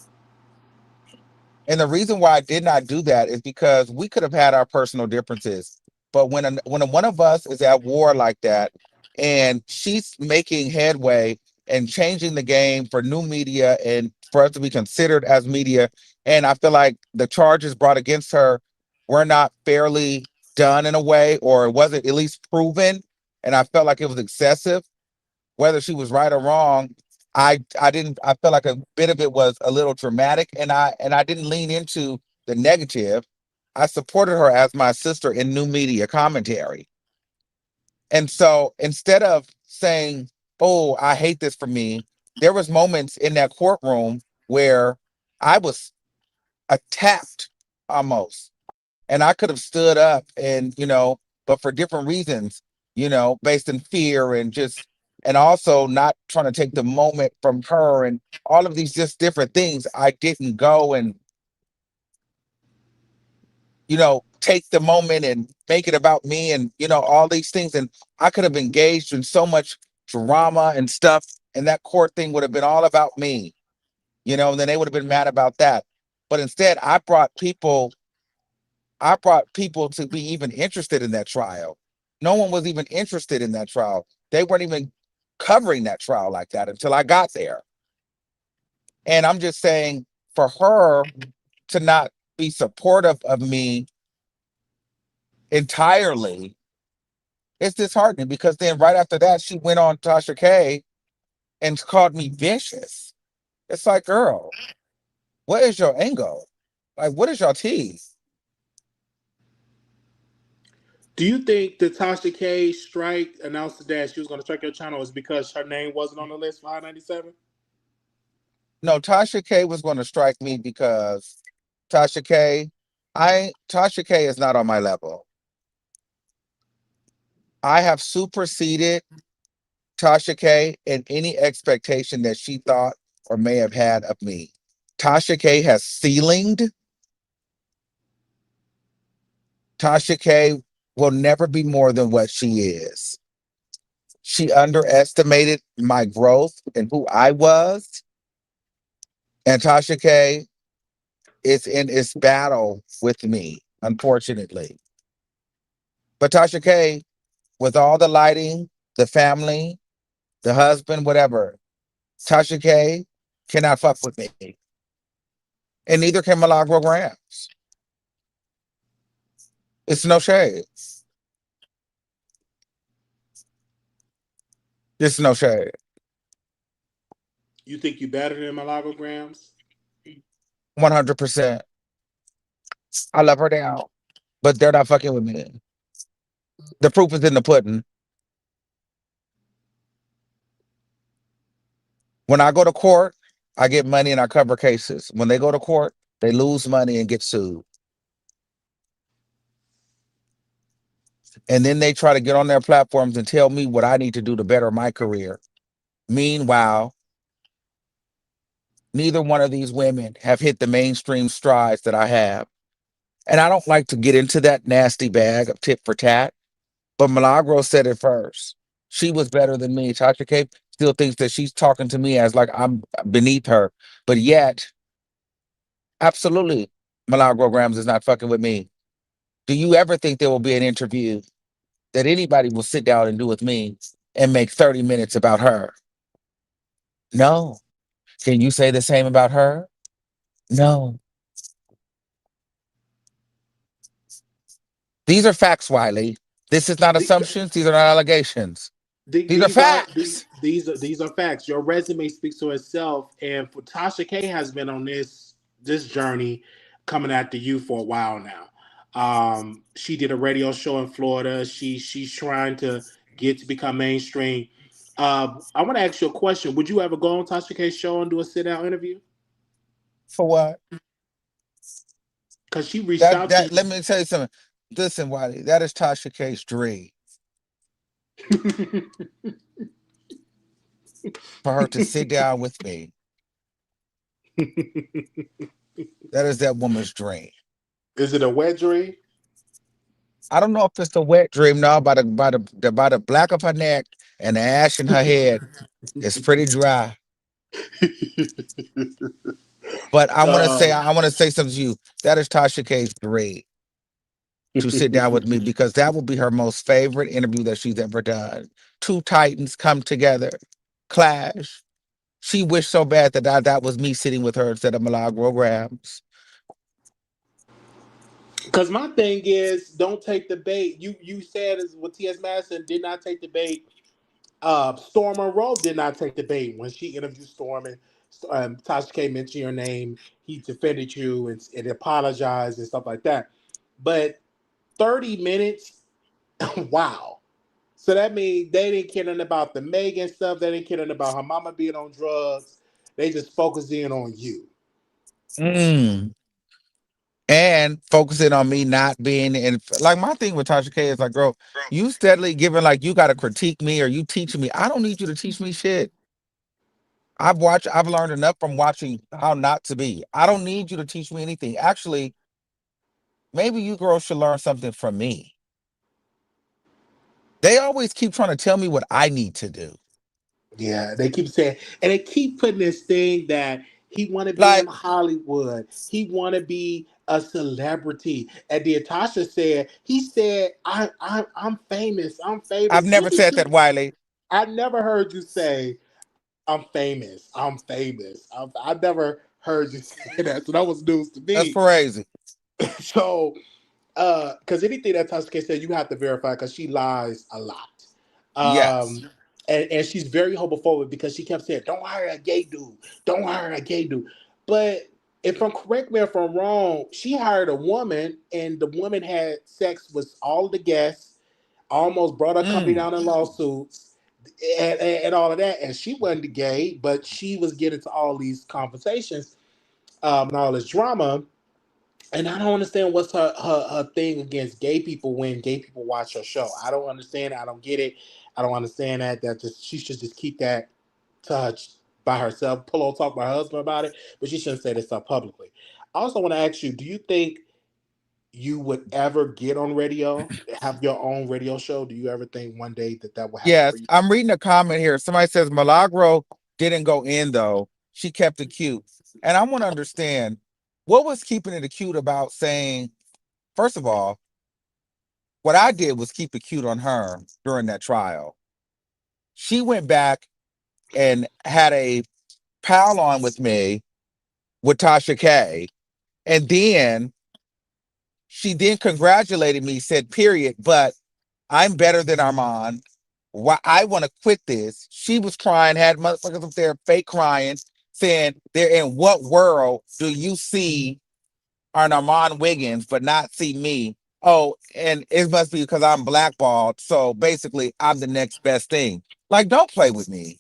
S3: And the reason why I did not do that is because we could have had our personal differences. But when one of us is at war like that, and she's making headway and changing the game for new media and for us to be considered as media, and I feel like the charges brought against her were not fairly done in a way, or it wasn't at least proven, and I felt like it was excessive. Whether she was right or wrong, I didn't I felt like a bit of it was a little dramatic, and I didn't lean into the negative. I supported her as my sister in new media commentary. And so instead of saying, "Oh, I hate this for me," there was moments in that courtroom where I was attacked almost, and I could have stood up and, but for different reasons, based in fear and just, and also not trying to take the moment from her and all of these just different things. I didn't go and, take the moment and make it about me and, all these things. And I could have engaged in so much drama and stuff. And that court thing would have been all about me, and then they would have been mad about that. But instead, I brought people to be even interested in that trial. No one was even interested in that trial. They weren't even covering that trial like that until I got there. And I'm just saying, for her to not be supportive of me entirely, it's disheartening because then right after that, she went on Tasha K and called me vicious. It's like, girl, what is your angle? Like, what is your tease?
S2: Do you think the Tasha K strike announced that she was going to strike your channel is because her name wasn't on the list for I-97?
S3: No, Tasha K was going to strike me because Tasha K, Tasha K is not on my level. I have superseded Tasha K in any expectation that she thought or may have had of me. Tasha K has ceilinged. Tasha K will never be more than what she is. She underestimated my growth and who I was. And Tasha K is in its battle with me, unfortunately. But Tasha K, with all the lighting, the family, the husband, whatever, Tasha K cannot fuck with me. And neither can Milagro Gramz. It's no shade. It's no shade.
S2: You think you better than Milagro Grams?
S3: 100%. I love her down. But they're not fucking with me. The proof is in the pudding. When I go to court, I get money and I cover cases. When they go to court, they lose money and get sued. And then they try to get on their platforms and tell me what I need to do to better my career. Meanwhile, neither one of these women have hit the mainstream strides that I have. And I don't like to get into that nasty bag of tit for tat, but Milagro said it first. She was better than me. Tasha K still thinks that she's talking to me as like I'm beneath her. But yet, absolutely, Milagro Grams is not fucking with me. Do you ever think there will be an interview that anybody will sit down and do with me and make 30 minutes about her? No. Can you say the same about her? No. These are facts, Wiley. This is not assumptions. These are not allegations. These are facts.
S2: These are facts. Your resume speaks to itself, and for Tasha K has been on this journey coming after you for a while now. She did a radio show in Florida. She's trying to get to become mainstream. I want to ask you a question. Would you ever go on Tasha K's show and do a sit down interview?
S3: For what?
S2: Because she reached
S3: That
S2: out to
S3: that let me tell you something. Listen, Wiley, that is Tasha K's dream
S2: you.
S3: for her to sit down with me. That is that woman's dream.
S2: Is it a wet dream?
S3: I don't know if it's a wet dream now. By the black of her neck and the ash in her head, it's pretty dry. But I want to say something to you. That is Tasha K's dream to sit down with me because that will be her most favorite interview that she's ever done. Two titans come together, clash. She wished so bad that was me sitting with her instead of Milagro Gramz.
S2: Because my thing is, don't take the bait. You said as with T.S. Madison did not take the bait. Storm Monroe did not take the bait when she interviewed Storm and Tasha K mentioned your name. He defended you and apologized and stuff like that. But 30 minutes, wow. So that means they didn't care nothing about the Megan stuff. They didn't care nothing about her mama being on drugs. They just focused in on you.
S3: Mm. And focusing on me not being in, like, my thing with Tasha K is like, girl, you steadily giving like you got to critique me or you teaching me. I don't need you to teach me shit. I've learned enough from watching how not to be. I don't need you to teach me anything. Actually, maybe you girls should learn something from me. They always keep trying to tell me what I need to do.
S2: Yeah, they keep saying, and they keep putting this thing that he want to be in
S3: Like,
S2: Hollywood. He want to be a celebrity. And then Tasha said, he said, I'm famous. I'm
S3: I've
S2: famous. When
S3: never
S2: did
S3: said that,
S2: you?
S3: Wiley.
S2: I never heard you say, I'm famous. I'm famous. I never heard you say that. So that was news to
S3: That's
S2: me.
S3: crazy.
S2: So because anything that Tasha K said, you have to verify because she lies a lot.
S3: Yes.
S2: And she's very homophobic because she kept saying, "Don't hire a gay dude. Don't hire a gay dude." But if I'm correct me if I'm wrong, she hired a woman, and the woman had sex with all the guests, almost brought her company
S3: Mm.
S2: down in lawsuits, and all of that. And she wasn't gay, but she was getting to all these conversations and all this drama. And I don't understand what's her thing against gay people when gay people watch her show. I don't understand it. I don't get it. I don't understand that. That just she should just keep that touch by herself. Pillow talk with her husband about it, but she shouldn't say this stuff publicly. I also want to ask you: do you think you would ever get on radio, have your own radio show? Do you ever think one day that will happen for
S3: Yes.
S2: you?
S3: I'm reading a comment here. Somebody says Milagro didn't go in though. She kept it cute. And I want to understand what was keeping it cute about saying, first of all, what I did was keep it cute on her during that trial. She went back and had a pal on with me with Tasha K. And then she then congratulated me, said, period, but I'm better than Armon. Why I want to quit this. She was crying, had motherfuckers up there fake crying, saying, they're in what world do you see an Armon Wiggins but not see me? Oh, and it must be because I'm blackballed. So basically, I'm the next best thing. Like, don't play with me.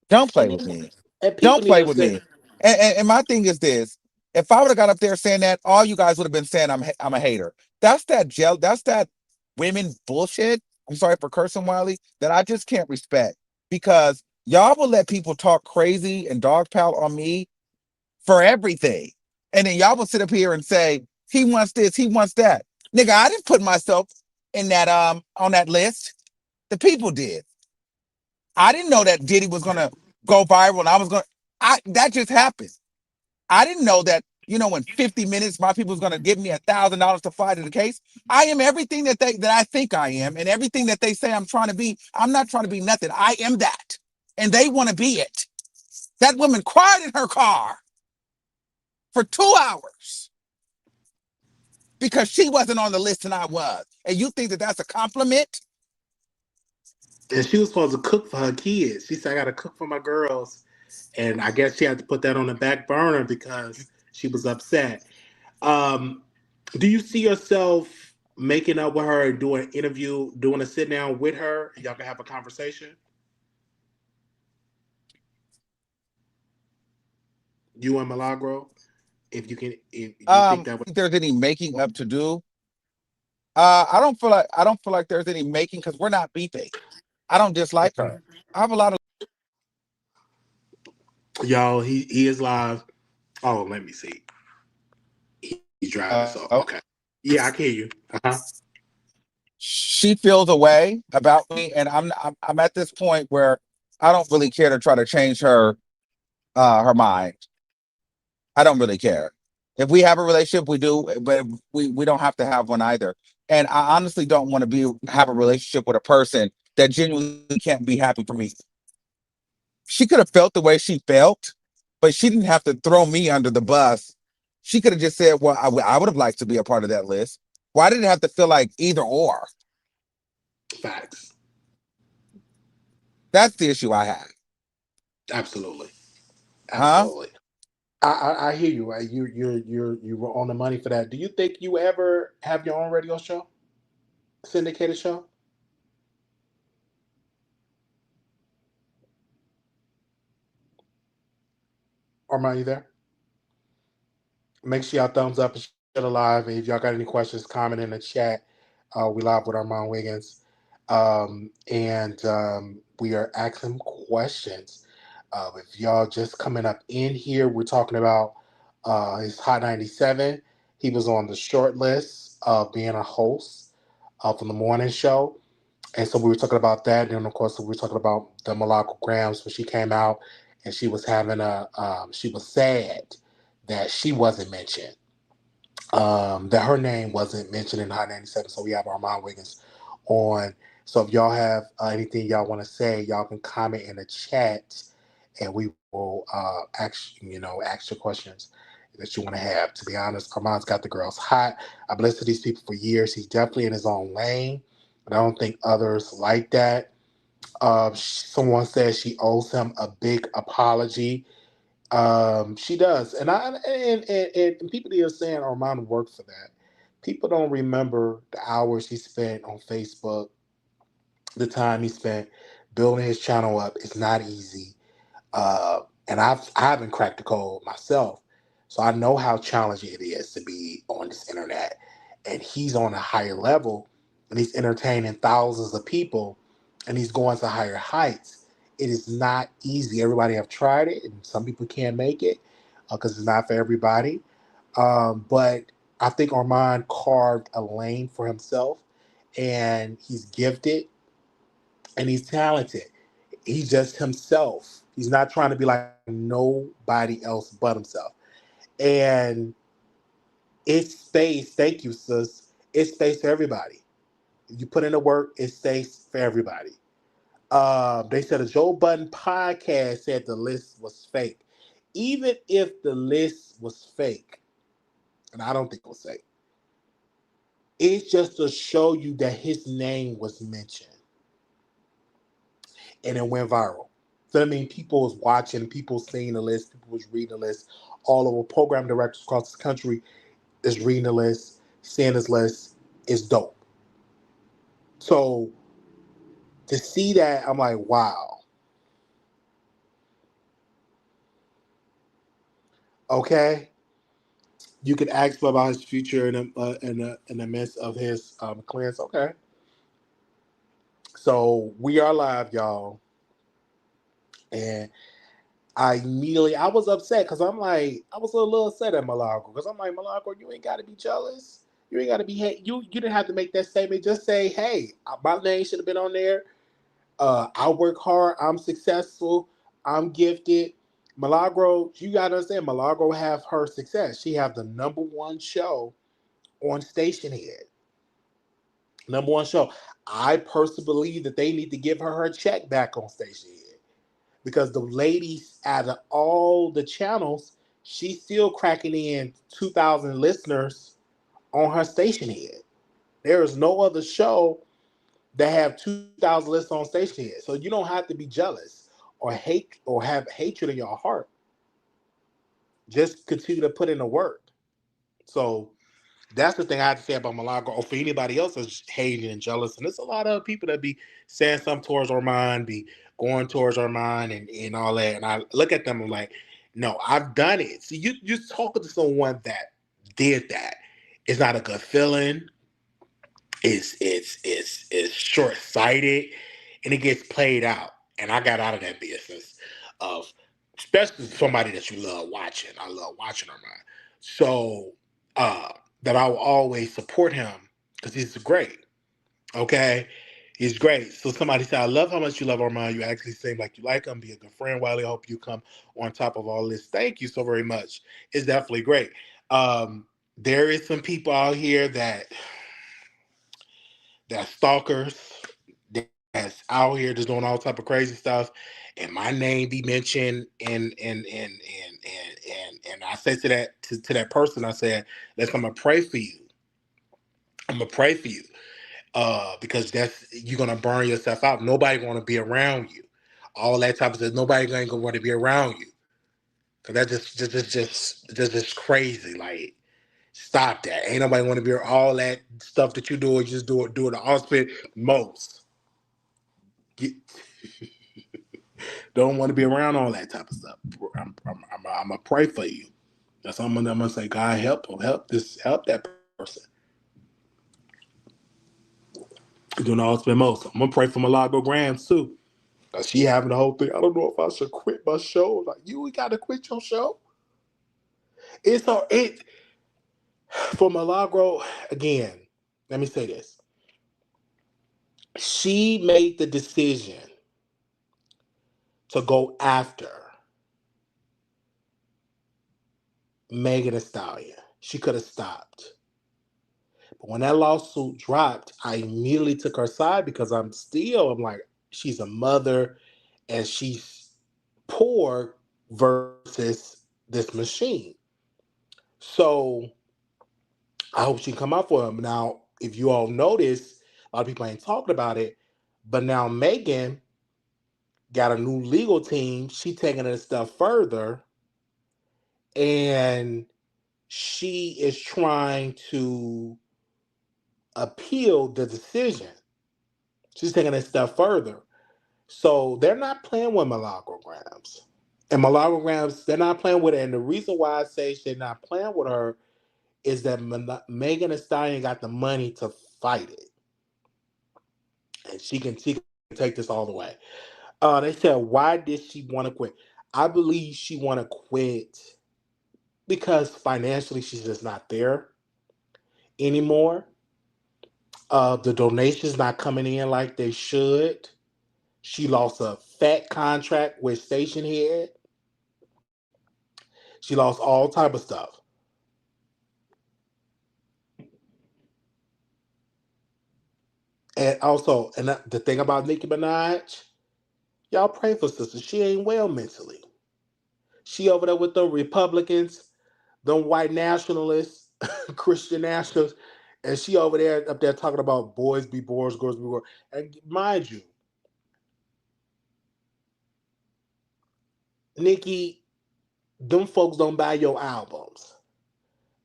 S3: Don't play
S2: And
S3: with
S2: then,
S3: me.
S2: and people
S3: Don't
S2: need to
S3: play with
S2: understand.
S3: me. And my thing is this: if I would have got up there saying that, all you guys would have been saying I'm a hater. That's that gel. That's that women bullshit. I'm sorry for cursing, Wiley. That I just can't respect because y'all will let people talk crazy and dog pile on me for everything, and then y'all will sit up here and say he wants this, he wants that. Nigga, I didn't put myself in that on that list. The people did. I didn't know that Diddy was gonna go viral and I was gonna that just happened. I didn't know that, in 50 minutes my people was gonna give me $1,000 to fight in the case. I am everything that I think I am, and everything that they say I'm trying to be. I'm not trying to be nothing. I am that. And they want to be it. That woman cried in her car for 2 hours because she wasn't on the list and I was. And you think that that's a compliment?
S2: And she was supposed to cook for her kids. She said, I got to cook for my girls. And I guess she had to put that on the back burner because she was upset. Um, do you see yourself making up with her, doing an interview, doing a sit down with her, and y'all can have a conversation? You and Milagro, if you can, if you think that would.
S3: Think there's any making up to do. I don't feel like there's any making because we're not beefing. I don't dislike her. I have a lot of
S2: Y'all, he is live. Oh, let me see. He's driving, so
S3: oh,
S2: okay. Yeah, I can hear you. Uh-huh.
S3: she feels a way about me, and I'm at this point where I don't really care to try to change her mind. I don't really care. If we have a relationship, we do, but we don't have to have one either. And I honestly don't want to have a relationship with a person that genuinely can't be happy for me. She could have felt the way she felt, but she didn't have to throw me under the bus. She could have just said, "Well, I would have liked to be a part of that list." Why did it have to feel like either or?
S2: Facts.
S3: That's the issue I have.
S2: Absolutely.
S3: Huh?
S2: Absolutely. I hear you. You were on the money for that. Do you think you ever have your own radio show, syndicated show? Or are you there? Make sure y'all thumbs up and share the live. And if y'all got any questions, comment in the chat. We live with Armon Wiggins, and we are asking questions. If y'all just coming up in here, we're talking about his Hot 97. He was on the short list of being a host from the morning show. And so we were talking about that. And of course, we were talking about the Milagro Grams when she came out and she was having she was sad that she wasn't mentioned, that her name wasn't mentioned in Hot 97. So we have Armon Wiggins on. So if y'all have anything y'all want to say, y'all can comment in the chat and we will ask your questions that you want to have. To be honest, Armand's got the girls hot. I've listened to these people for years. He's definitely in his own lane, but I don't think others like that. Someone says she owes him a big apology. She does, and people that are saying Armand worked for that. People don't remember the hours he spent on Facebook, the time he spent building his channel up. It's not easy. And I haven't cracked the code myself, so I know how challenging it is to be on this internet. And he's on a higher level, and he's entertaining thousands of people, and he's going to higher heights. It is not easy. Everybody have tried it, and some people can't make it because it's not for everybody. But I think Armand carved a lane for himself, and he's gifted and he's talented. He's just himself. He's not trying to be like nobody else but himself. And it's space. Thank you, sis. It's space for everybody. You put in the work, it's space for everybody. They said a Joe Budden podcast said the list was fake. Even if the list was fake, and I don't think it was fake, it's just to show you that his name was mentioned and it went viral. So I mean, people was watching, people seeing the list, people was reading the list. All over program directors across the country is reading the list, seeing this list is dope. So to see that, I'm like, wow. Okay, you can ask about his future in the midst of his clearance. Okay, so we are live, y'all, and I was upset because I'm like, I was a little upset at Milagro because I'm like, Milagro, you ain't got to be jealous. You ain't got to be hate. You didn't have to make that statement. Just say, hey, my name should have been on there. I work hard. I'm successful. I'm gifted. Milagro, you got to understand, Milagro have her success. She have the number one show on Station Head. Number one show. I personally believe that they need to give her check back on Station Head because the ladies out of all the channels, she's still cracking in 2,000 listeners on her Station Head. There is no other show they have 2,000 lists on station here. So you don't have to be jealous or hate or have hatred in your heart. Just continue to put in the work. So that's the thing I have to say about Milagro. Or for anybody else that's hating and jealous. And there's a lot of people that be saying something towards Armon, be going towards Armon and all that. And I look at them, I'm like, no, I've done it. See, you're talking to someone that did that. It's not a good feeling. It's short sighted, and it gets played out. And I got out of that business of, especially somebody that you love watching. I love watching Armon. So that I will always support him because he's great. Okay, he's great. So somebody said, "I love how much you love Armon. You actually seem like you like him. Be a good friend, Wiley. I hope you come on top of all this. Thank you so very much. It's definitely great." There is some people out here that stalkers that's out here just doing all type of crazy stuff, and my name be mentioned, and I said to that person, I said, "Listen, I'm gonna pray for you. I'm gonna pray for you, because you're gonna burn yourself out. Nobody want to be around you. All that type of stuff. Nobody gonna want to be around you, because that's just crazy. Like, stop that. Ain't nobody want to be all that stuff that you do. You just do it the opposite most. Don't want to be around all that type of stuff. I'm gonna pray for you. That's what I'm gonna say. God help that person. Doing all spend most. I'm gonna pray for Milagro Gramz too. She having the whole thing. I don't know if I should quit my show. Like, you gotta quit your show. It for Milagro again. Let me say this. She made the decision to go after Megan Thee Stallion. She could have stopped. But when that lawsuit dropped, I immediately took her side because I'm like, she's a mother and she's poor versus this machine. So I hope she can come out for him. Now, if you all notice, a lot of people ain't talking about it, but now Megan got a new legal team. She taking this stuff further, and she is trying to appeal the decision. She's taking this stuff further. So they're not playing with Milagro Gramz. And Milagro Gramz, they're not playing with it. And the reason why I say they're not playing with her is that Megan Thee Stallion got the money to fight it. And she can take this all the way. They said, why did she want to quit? I believe she want to quit because financially she's just not there anymore. The donations not coming in like they should. She lost a fat contract with Station Head. She lost all type of stuff. And also, and the thing about Nicki Minaj, y'all pray for sister. She ain't well mentally. She over there with the Republicans, them white nationalists, Christian nationalists, and she over there up there talking about boys be boys, girls be girls. And mind you, Nicki, them folks don't buy your albums.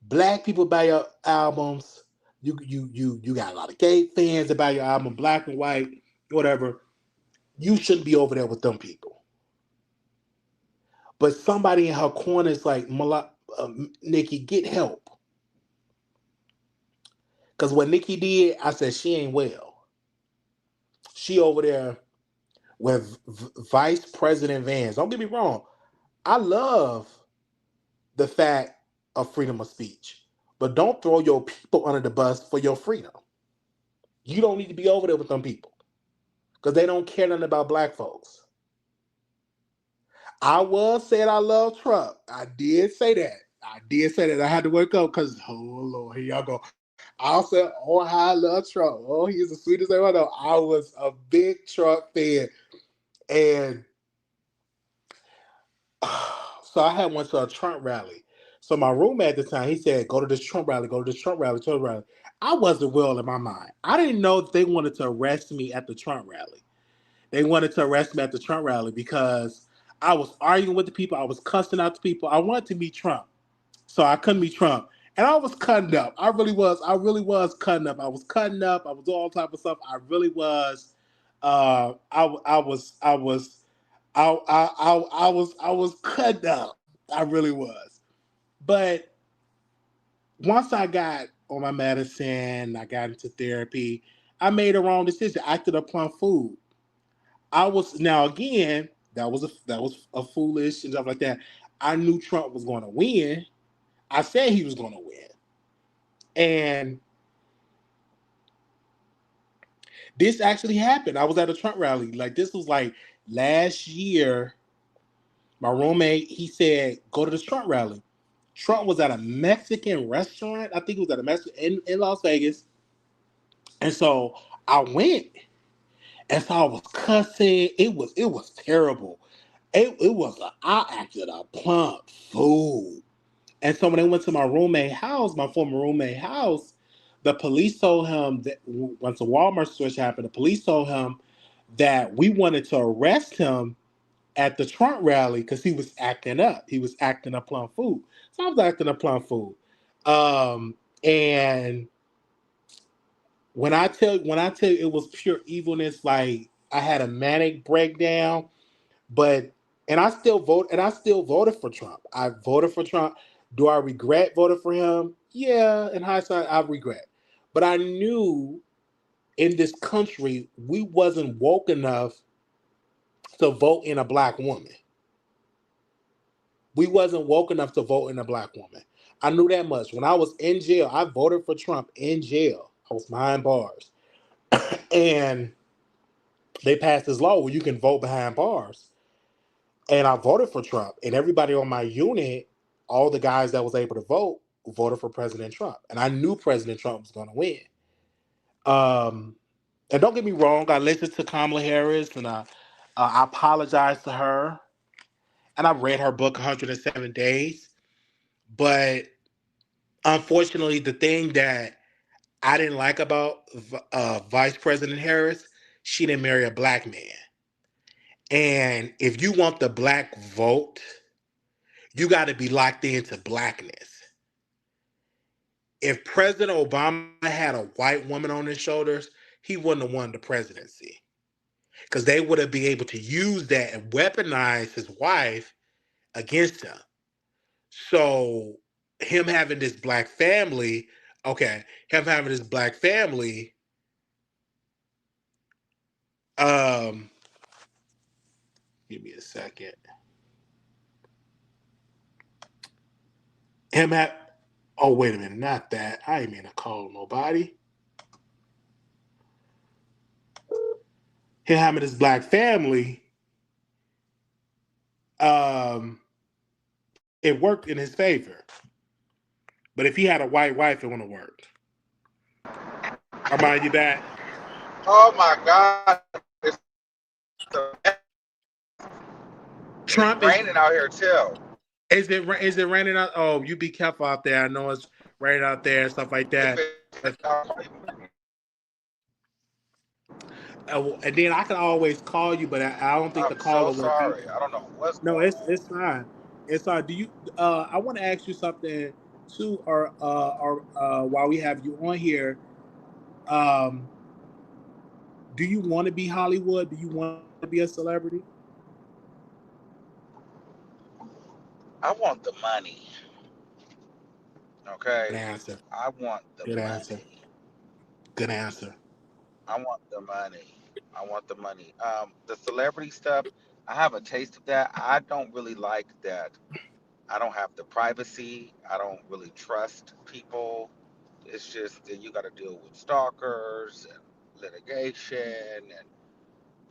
S2: Black people buy your albums. You got a lot of gay fans that buy your album, black and white, whatever. You shouldn't be over there with them people. But somebody in her corner is like, Nicki, get help. Because what Nicki did, I said, she ain't well. She over there with Vice President Vance. Don't get me wrong. I love the fact of freedom of speech. But don't throw your people under the bus for your freedom. You don't need to be over there with them people. Because they don't care nothing about black folks. I was saying I love Trump. I did say that. I had to wake up because, oh Lord, here y'all go. I said, oh, how I love Trump. Oh, he's the sweetest thing I know. I was a big Trump fan. And so I had went to a Trump rally. So my roommate at the time, he said, go to this Trump rally, go to this Trump rally, Trump rally. I wasn't well in my mind. I didn't know that they wanted to arrest me at the Trump rally. They wanted to arrest me at the Trump rally because I was arguing with the people. I was cussing out the people. I wanted to meet Trump, so I couldn't meet Trump. And I was cutting up. I really was. I really was cutting up. I was cutting up. I was doing all type of stuff. I really was. I was. I was cutting up. I really was. But once I got on my medicine, I got into therapy. I made a wrong decision. I acted upon food. I was now again. That was a foolish and stuff like that. I knew Trump was going to win. I said he was going to win, and this actually happened. I was at a Trump rally. Like this was like last year. My roommate he said go to the Trump rally. Trump was at a Mexican restaurant. I think it was at a Mexican in Las Vegas, and so I went. And so I was cussing. It was terrible. It was I acted a plump fool. And so when they went to my roommate house, my former roommate house, the police told him that once the Walmart switch happened, the police told him that we wanted to arrest him at the Trump rally because he was acting up. He was acting a plump fool. So I was acting a plump fool. And when I tell you it was pure evilness, like I had a manic breakdown, but and I still voted for Trump. I voted for Trump. Do I regret voting for him? Yeah, in hindsight, I regret. But I knew in this country we wasn't woke enough to vote in a black woman. We wasn't woke enough to vote in a black woman. I knew that much. When I was in jail, I voted for Trump in jail. I was behind bars. And they passed this law where you can vote behind bars. And I voted for Trump. And everybody on my unit, all the guys that was able to vote, voted for President Trump. And I knew President Trump was going to win. Um, and don't get me wrong, I listened to Kamala Harris and I apologized to her. And I read her book, 107 Days. But unfortunately, the thing that I didn't like about Vice President Harris, she didn't marry a black man. And if you want the black vote, you got to be locked into blackness. If President Obama had a white woman on his shoulders, he wouldn't have won the presidency because they would have been able to use that and weaponize his wife against him. So him having this black family, okay, him having this black family, um, give me a second. Him have, oh wait a minute, not that. I ain't mean to call nobody. Him having this black family, um, it worked in his favor. But if he had a white wife, it wouldn't have worked. Armon, you back?
S4: Oh my God, it's
S2: Trump is
S4: raining out here too.
S2: is it raining out? Oh, you be careful out there. I know it's raining out there and stuff like
S4: If
S2: that.
S4: it,
S2: And then I can always call you, but I don't think the
S4: I'm so
S2: caller will be.
S4: sorry. I don't know what's
S2: No,
S4: going
S2: it's
S4: on.
S2: fine. It's fine. Do you? I want to ask you something too, or while we have you on here, um, do you want to be Hollywood? Do you want to be a celebrity?
S4: I want the money.
S2: Good
S4: Okay,
S2: answer.
S4: I want the
S2: Good answer.
S4: money.
S2: Good answer.
S4: I want the money. I want the money. The celebrity stuff. I have a taste of that. I don't really like that. I don't have the privacy. I don't really trust people. It's just that you got to deal with stalkers and litigation, and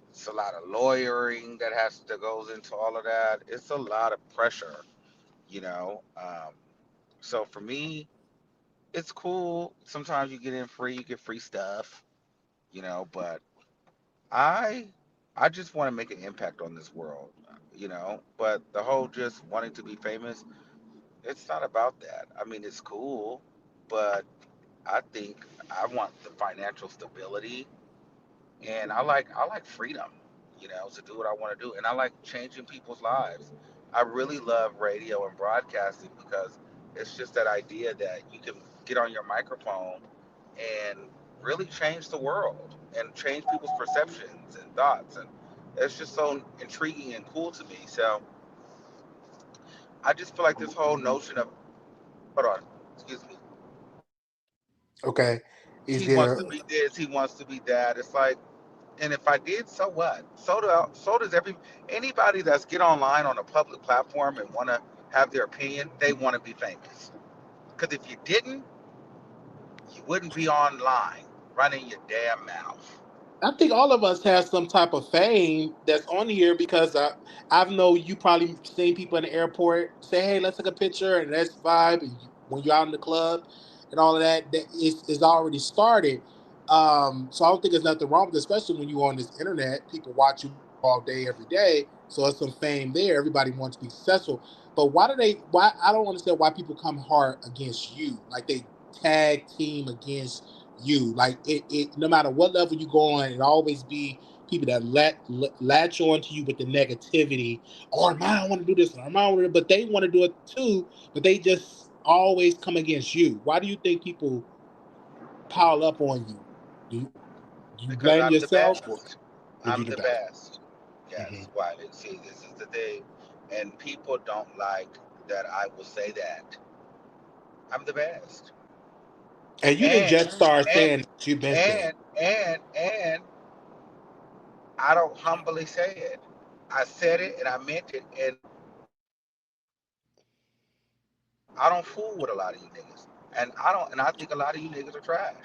S4: it's a lot of lawyering that goes into all of that. It's a lot of pressure, you know. So for me, it's cool. Sometimes you get in free, you get free stuff, but I I just want to make an impact on this world, But the whole just wanting to be famous, it's not about that. I mean, it's cool, but I think I want the financial stability, and I like freedom, to do what I want to do, and I like changing people's lives. I really love radio and broadcasting because it's just that idea that you can get on your microphone and really change the world and change people's perceptions and thoughts, and it's just so intriguing and cool to me. So I just feel like this whole notion of, hold on, excuse me,
S2: Okay. Is
S4: he wants
S2: there
S4: to be this, he wants to be that. It's like, and if I did, so what? So does anybody that's get online on a public platform and want to have their opinion. They want to be famous. Because if you didn't, you wouldn't be online running your damn mouth.
S2: I think all of us have some type of fame that's on here because I've know you probably seen people in the airport say, "Hey, let's take a picture," and that's vibe. And when you're out in the club and all of that, that is already started. So I don't think there's nothing wrong with it, especially when you're on this internet. People watch you all day, every day. So it's some fame there. Everybody wants to be successful. But why do they? Why I don't understand why people come hard against you, like they tag team against you. Like no matter what level you go on, it always be people that latch on to you with the negativity. Or I want to do this, or I want to, but they want to do it too. But they just always come against you. Why do you think people pile up on you? Do you, do you
S4: Because
S2: blame
S4: I'm the
S2: yourself,
S4: best.
S2: or
S4: I'm
S2: you the
S4: the
S2: best?
S4: best.
S2: Hmm.
S4: Yes. Why? See, this is the thing. And people don't like that I will say that. I'm the best.
S2: And you didn't
S4: And,
S2: just start
S4: and,
S2: saying that. You've been saying.
S4: and I don't humbly say it. I said it and I meant it. And I don't fool with a lot of you niggas. And I think a lot of you niggas are trash.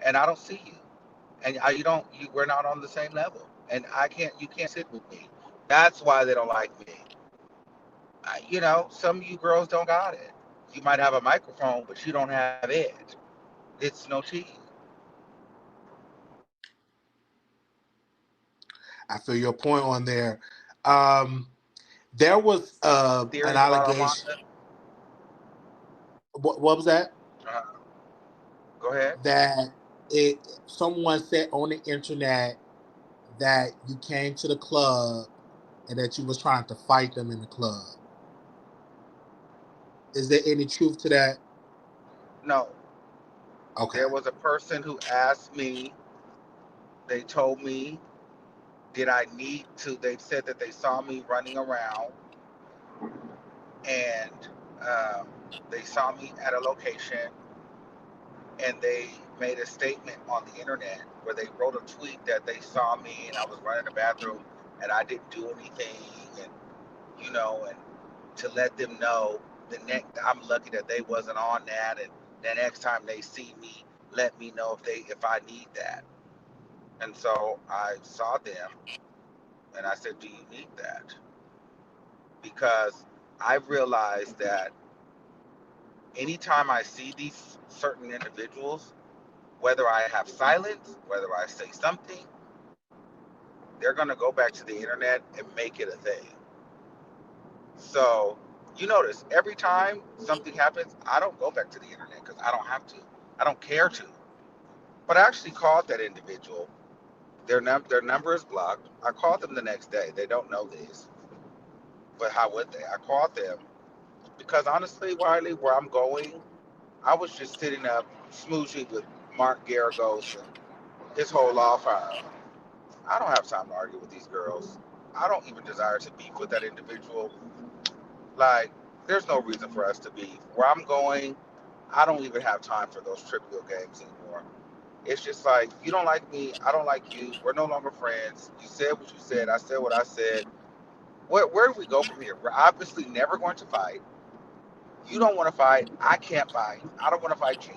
S4: And I don't see you. And you don't, we're not on the same level. And you can't sit with me. That's why they don't like me. Some of you girls don't got it. You might have a microphone, but you don't have it. It's no cheating.
S2: I feel your point on there. Um, there was an
S4: Theories about
S2: allegation.
S4: Armanda.
S2: What was that?
S4: Uh, Go ahead.
S2: That it someone said on the internet that you came to the club and that you was trying to fight them in the club. Is there any truth to that?
S4: No,
S2: Okay.
S4: there was a person who asked me. They told me, did I need to? They said that they saw me running around, and um, they saw me at a location, and they made a statement on the internet where they wrote a tweet that they saw me and I was running the bathroom and I didn't do anything, and and to let them know the next, I'm lucky that they wasn't on that, and the next time they see me, let me know if I need that. And so I saw them and I said, do you need that? Because I realized that anytime I see these certain individuals, whether I have silence, whether I say something, they're going to go back to the internet and make it a thing. So you notice every time something happens, I don't go back to the internet because I don't have to. I don't care to. But I actually called that individual. Their number is blocked. I called them the next day. They don't know this, but how would they? I called them because honestly, Wiley, where I'm going, I was just sitting up smooching with Mark Garagos and his whole law firm. I don't have time to argue with these girls. I don't even desire to beef with that individual. Like, there's no reason for us to beef. Where I'm going, I don't even have time for those trivial games anymore. It's just like, you don't like me, I don't like you. We're no longer friends. You said what you said, I said what I said. Where do we go from here? We're obviously never going to fight. You don't want to fight. I can't fight. I don't want to fight you.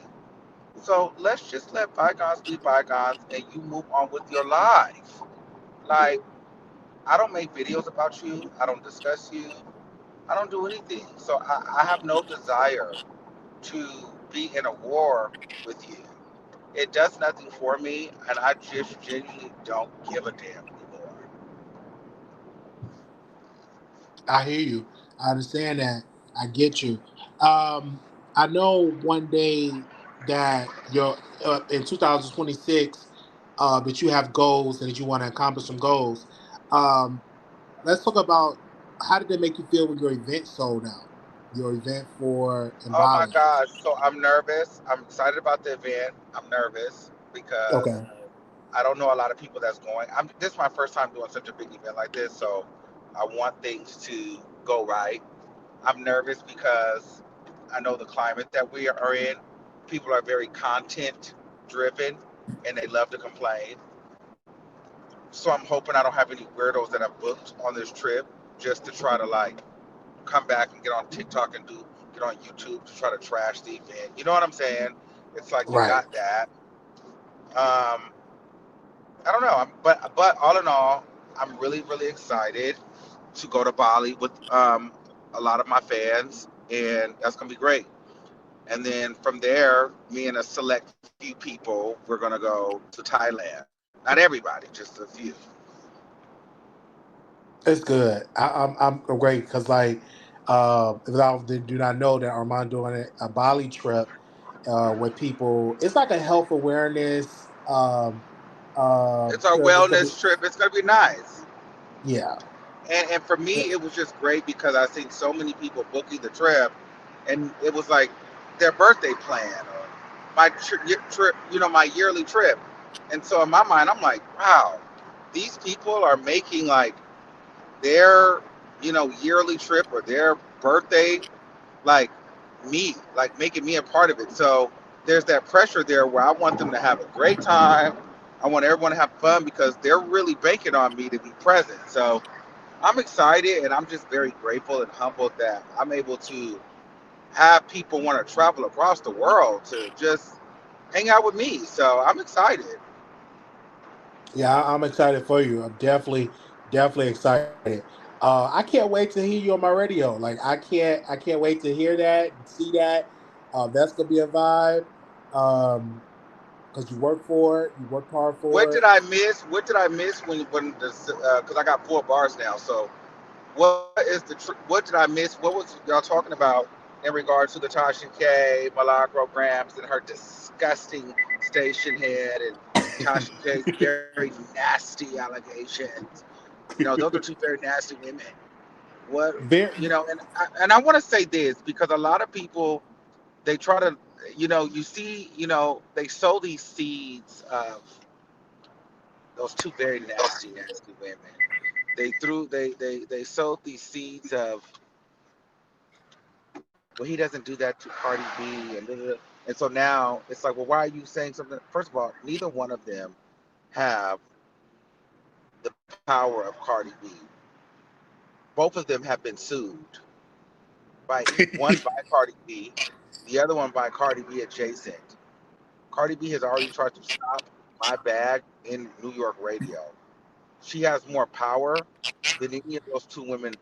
S4: So let's just let bygones be bygones and you move on with your life. Like, I don't make videos about you. I don't discuss you. I don't do anything. So I have no desire to be in a war with you. It does nothing for me, and I just genuinely don't give a damn anymore.
S2: I hear you. I understand that. I get you. I know one day that you're in 2026, that you have goals and that you want to accomplish some goals. Um, let's talk about how did it make you feel when your event sold out? Your event for in
S4: Oh my
S2: Bali.
S4: gosh. So I'm nervous. I'm excited about the event. I'm nervous because
S2: Okay.
S4: I don't know a lot of people that's going. This is my first time doing such a big event like this, so I want things to go right. I'm nervous because I know the climate that we are in. People are very content driven and they love to complain. So I'm hoping I don't have any weirdos that I've booked on this trip just to try to like come back and get on TikTok and get on YouTube to try to trash the event. You know what I'm saying? It's like you
S2: Right.
S4: got that. I don't know. But all in all, I'm really really excited to go to Bali with a lot of my fans, and that's gonna be great. And then from there, me and a select few people, we're gonna go to Thailand. Not everybody, just a few.
S2: It's good. I'm great because like if I do not know that Armand doing a Bali trip with people. It's like a health awareness
S4: It's our
S2: trip. It's gonna be
S4: wellness trip. It's gonna be nice.
S2: yeah.
S4: And for me, it was just great because I seen so many people booking the trip, and it was like their birthday plan or my trip, my yearly trip. And so in my mind, I'm like, wow, these people are making like their, yearly trip or their birthday, like like making me a part of it. So there's that pressure there where I want them to have a great time. I want everyone to have fun because they're really banking on me to be present. So I'm excited and I'm just very grateful and humbled that I'm able to have people want to travel across the world to just hang out with me. So I'm excited.
S2: Yeah, I'm excited for you. I'm definitely excited. I can't wait to hear you on my radio. Like I can't wait to hear that and see that. That's gonna be a vibe. Because you work for it, you worked hard
S4: What
S2: for
S4: did
S2: it.
S4: I miss? What did I miss when the because I got 4 bars now. So what did I miss? What was y'all talking about in regards to the Tasha K, Milagro Grams, and her disgusting station head and Tasha K's very nasty allegations? Those are two very nasty women. What
S2: Very,
S4: and I want to say this because a lot of people they try to you see they sow these seeds of those two very nasty women. They sowed these seeds of, well, he doesn't do that to Cardi B and da, da, da. And so now it's like, well, why are you saying something? First of all, neither one of them have the power of Cardi B. Both of them have been sued one by Cardi B, the other one by Cardi B adjacent. Cardi B has already tried to stop my bag in New York radio. She has more power than any of those two women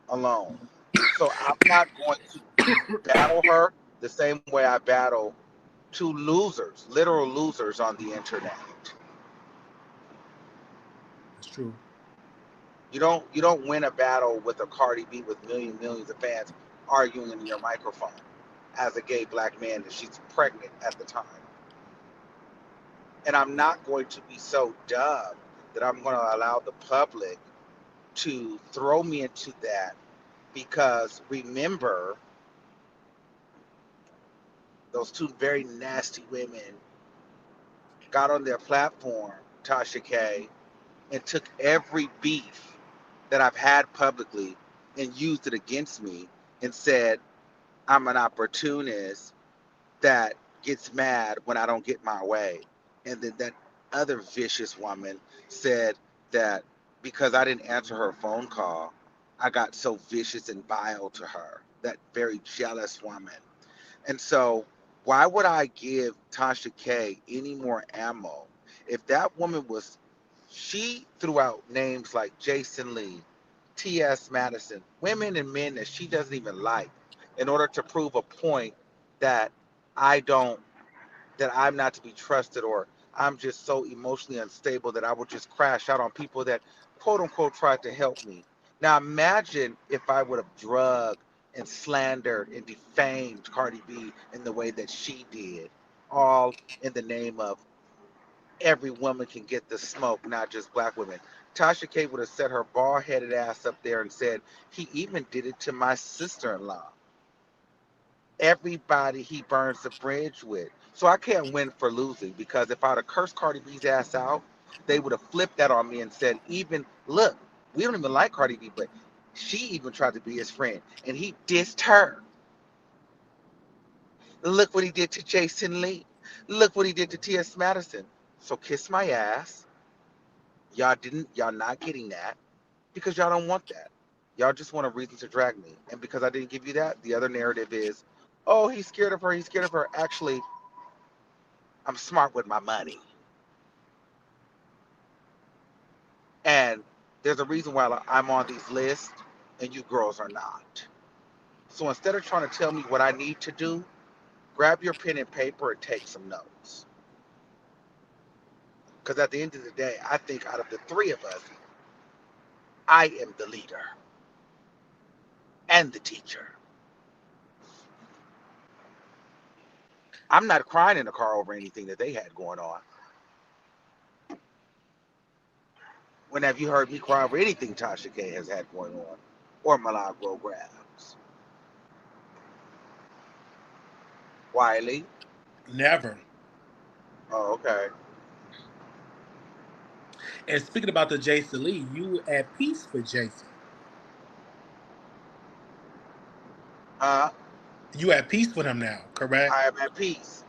S4: alone. So I'm not going to battle her the same way I battle two losers, literal losers on the internet.
S2: that's true.
S4: You don't win a battle with a Cardi B with millions of fans arguing in your microphone as a gay black man and she's pregnant at the time. And I'm
S2: Right.
S4: not going to be so dumb that I'm going to allow the public to throw me into that because remember those two very nasty women got on their platform, Tasha K, and took every beef that I've had publicly and used it against me and said I'm an opportunist that gets mad when I don't get my way. And then that other vicious woman said that because I didn't answer her phone call, I got so vicious and vile to her. That very jealous woman. And so, why would I give Tasha K any more ammo? If that woman was, she threw out names like Jason Lee, T.S. Madison, women and men that she doesn't even like, in order to prove a point that I don't, that I'm not to be trusted, or I'm just so emotionally unstable that I would just crash out on people that quote unquote tried to help me. Now imagine if I would have drugged and slandered and defamed Cardi B in the way that she did. all in the name of every woman can get the smoke, not just black women. Tasha K would have set her bald headed ass up there and said, he even did it to my sister in law. Everybody he burns the bridge with. So I can't win for losing because if I'd have cursed Cardi B's ass out, they would have flipped that on me and said, even look, we don't even like Cardi B, but she even tried to be his friend and he dissed her. Look what he did to Jason Lee. Look what he did to T.S. Madison. So kiss my ass. Y'all not getting that because y'all don't want that. Y'all just want a reason to drag me. And because I didn't give you that, the other narrative is, oh, he's scared of her, he's scared of her. Actually, I'm smart with my money. And there's a reason why I'm on these lists and you girls are not. So instead of trying to tell me what I need to do, grab your pen and paper and take some notes. Because at the end of the day, I think out of the three of us, I am the leader and the teacher. I'm not crying in the car over anything that they had going on. When have you heard me cry over anything Tasha K has had going on? Or Milagro Gramz? Wiley?
S2: Never.
S4: Oh, okay.
S2: And speaking about the Jason Lee, you at peace with Jason. You at peace with him now, correct?
S4: I am at peace.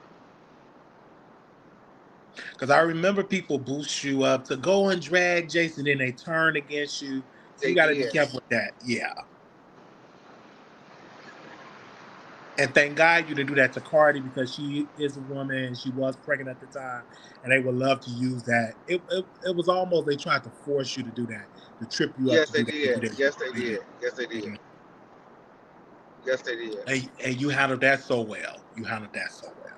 S2: Because I remember people boost you up to go and drag Jason, then they turn against you. So
S4: They
S2: you got to be
S4: did.
S2: careful with that. Yeah. And thank God you didn't do that to Cardi because she is a woman. She was pregnant at the time, and they would love to use that. It was almost they tried to force you to do that, to trip you up
S4: Yes,
S2: to
S4: they
S2: do that if you
S4: did.
S2: didn't.
S4: Yes, they
S2: Yeah.
S4: did. Yes, they did.
S2: Mhm.
S4: Yes, they did.
S2: And you handled that so well. You handled that so well.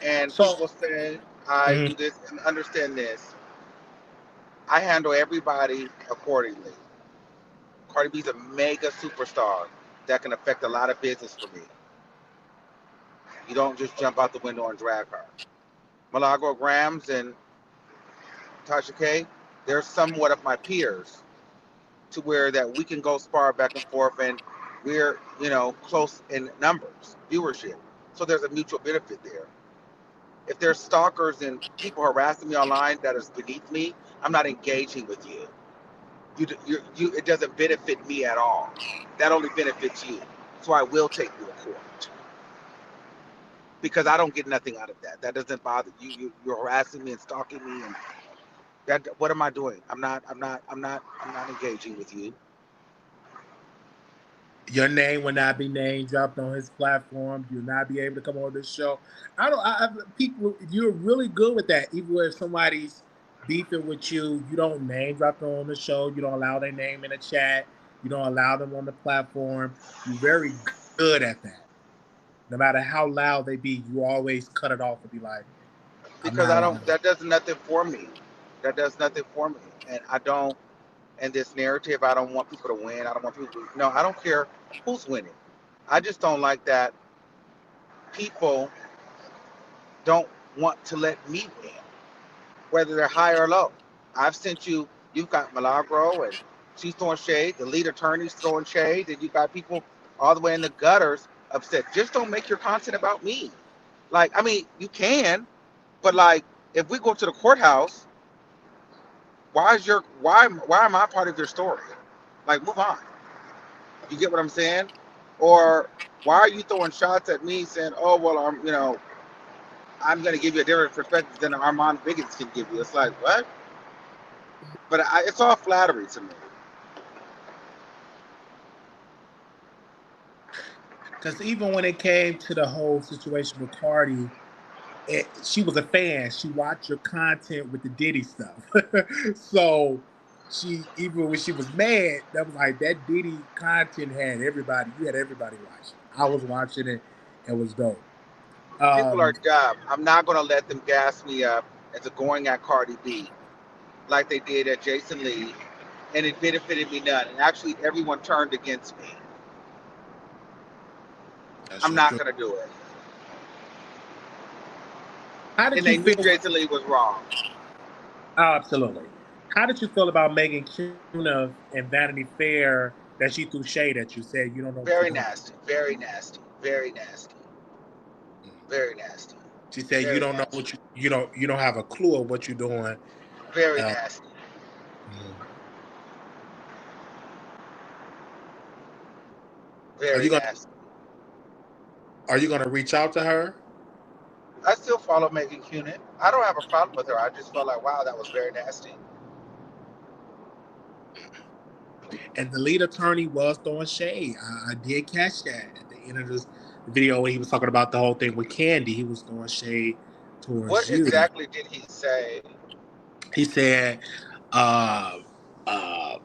S4: And
S2: So,
S4: people say I
S2: mhm.
S4: do this and understand this. I handle everybody accordingly. Cardi B's a mega superstar that can affect a lot of business for me. You don't just jump out the window and drag her. Milagro Grams and Tasha K, they're somewhat of my peers to where that we can go spar back and forth and we're, close in numbers, viewership. So there's a mutual benefit there. If there's stalkers and people harassing me online that is beneath me, I'm not engaging with you. It doesn't benefit me at all. That only benefits you. So I will take you to court because I don't get nothing out of that. That doesn't bother you. You're harassing me and stalking me, and that. What am I doing? I'm not. I'm not engaging with you.
S2: Your name will not be name dropped on his platform. You'll not be able to come on this show. People, you're really good with that. Even if somebody's beefing with you, you don't name drop them on the show. You don't allow their name in the chat. You don't allow them on the platform. You're very good at that. No matter how loud they be, you always cut it off and be like, I'm
S4: Because
S2: not
S4: I
S2: on
S4: don't. That does nothing for me. That does nothing for me, and I don't. In this narrative, I don't want people to win. I don't want people to. No, I don't care who's winning. I just don't like that people don't want to let me win, whether they're high or low. I've sent you. You've got Milagro, and she's throwing shade. The lead attorney's throwing shade, and you got people all the way in the gutters upset. Just don't make your content about me. Like, I mean, you can, but like, if we go to the courthouse, why am I part of your story? Like, move on. You get what I'm saying? Or why are you throwing shots at me saying, oh well, I'm going to give you a different perspective than Armon Wiggins can give you? It's like, what? But it's all flattery to me.
S2: Because even when it came to the whole situation with Cardi, she was a fan. She watched your content with the Diddy stuff. So even when she was mad, that was like that Diddy content had everybody. You had everybody watching. I was watching it. It was dope.
S4: People are
S2: Um,
S4: dumb. I'm not going to let them gas me up into going at Cardi B like they did at Jason Lee, and it benefited me none. And actually, everyone turned against me.
S2: that's
S4: I'm
S2: your
S4: not
S2: truth.
S4: going to do it.
S2: How
S4: And
S2: did
S4: they
S2: you
S4: knew
S2: feel?
S4: Jason Lee was wrong.
S2: Oh, absolutely. How did you feel about Megan Cuniff and Vanity Fair that she threw shade at you? Said you don't know what you're
S4: Very
S2: doing.
S4: nasty. Very nasty. Very nasty. Very nasty.
S2: She said you
S4: Very
S2: don't know
S4: nasty.
S2: what you don't have a clue of what you're doing.
S4: Very
S2: Uh,
S4: nasty.
S2: are
S4: Very
S2: you gonna
S4: nasty.
S2: reach out to her?
S4: I still follow Megan Cunit. I don't have a problem with her. I just felt like, wow, that was very nasty.
S2: And the lead attorney was throwing shade. I did catch that at the end of this video when he was talking about the whole thing with Candy. He was throwing shade towards
S4: What
S2: you.
S4: exactly did he say?
S2: He said, uh, uh,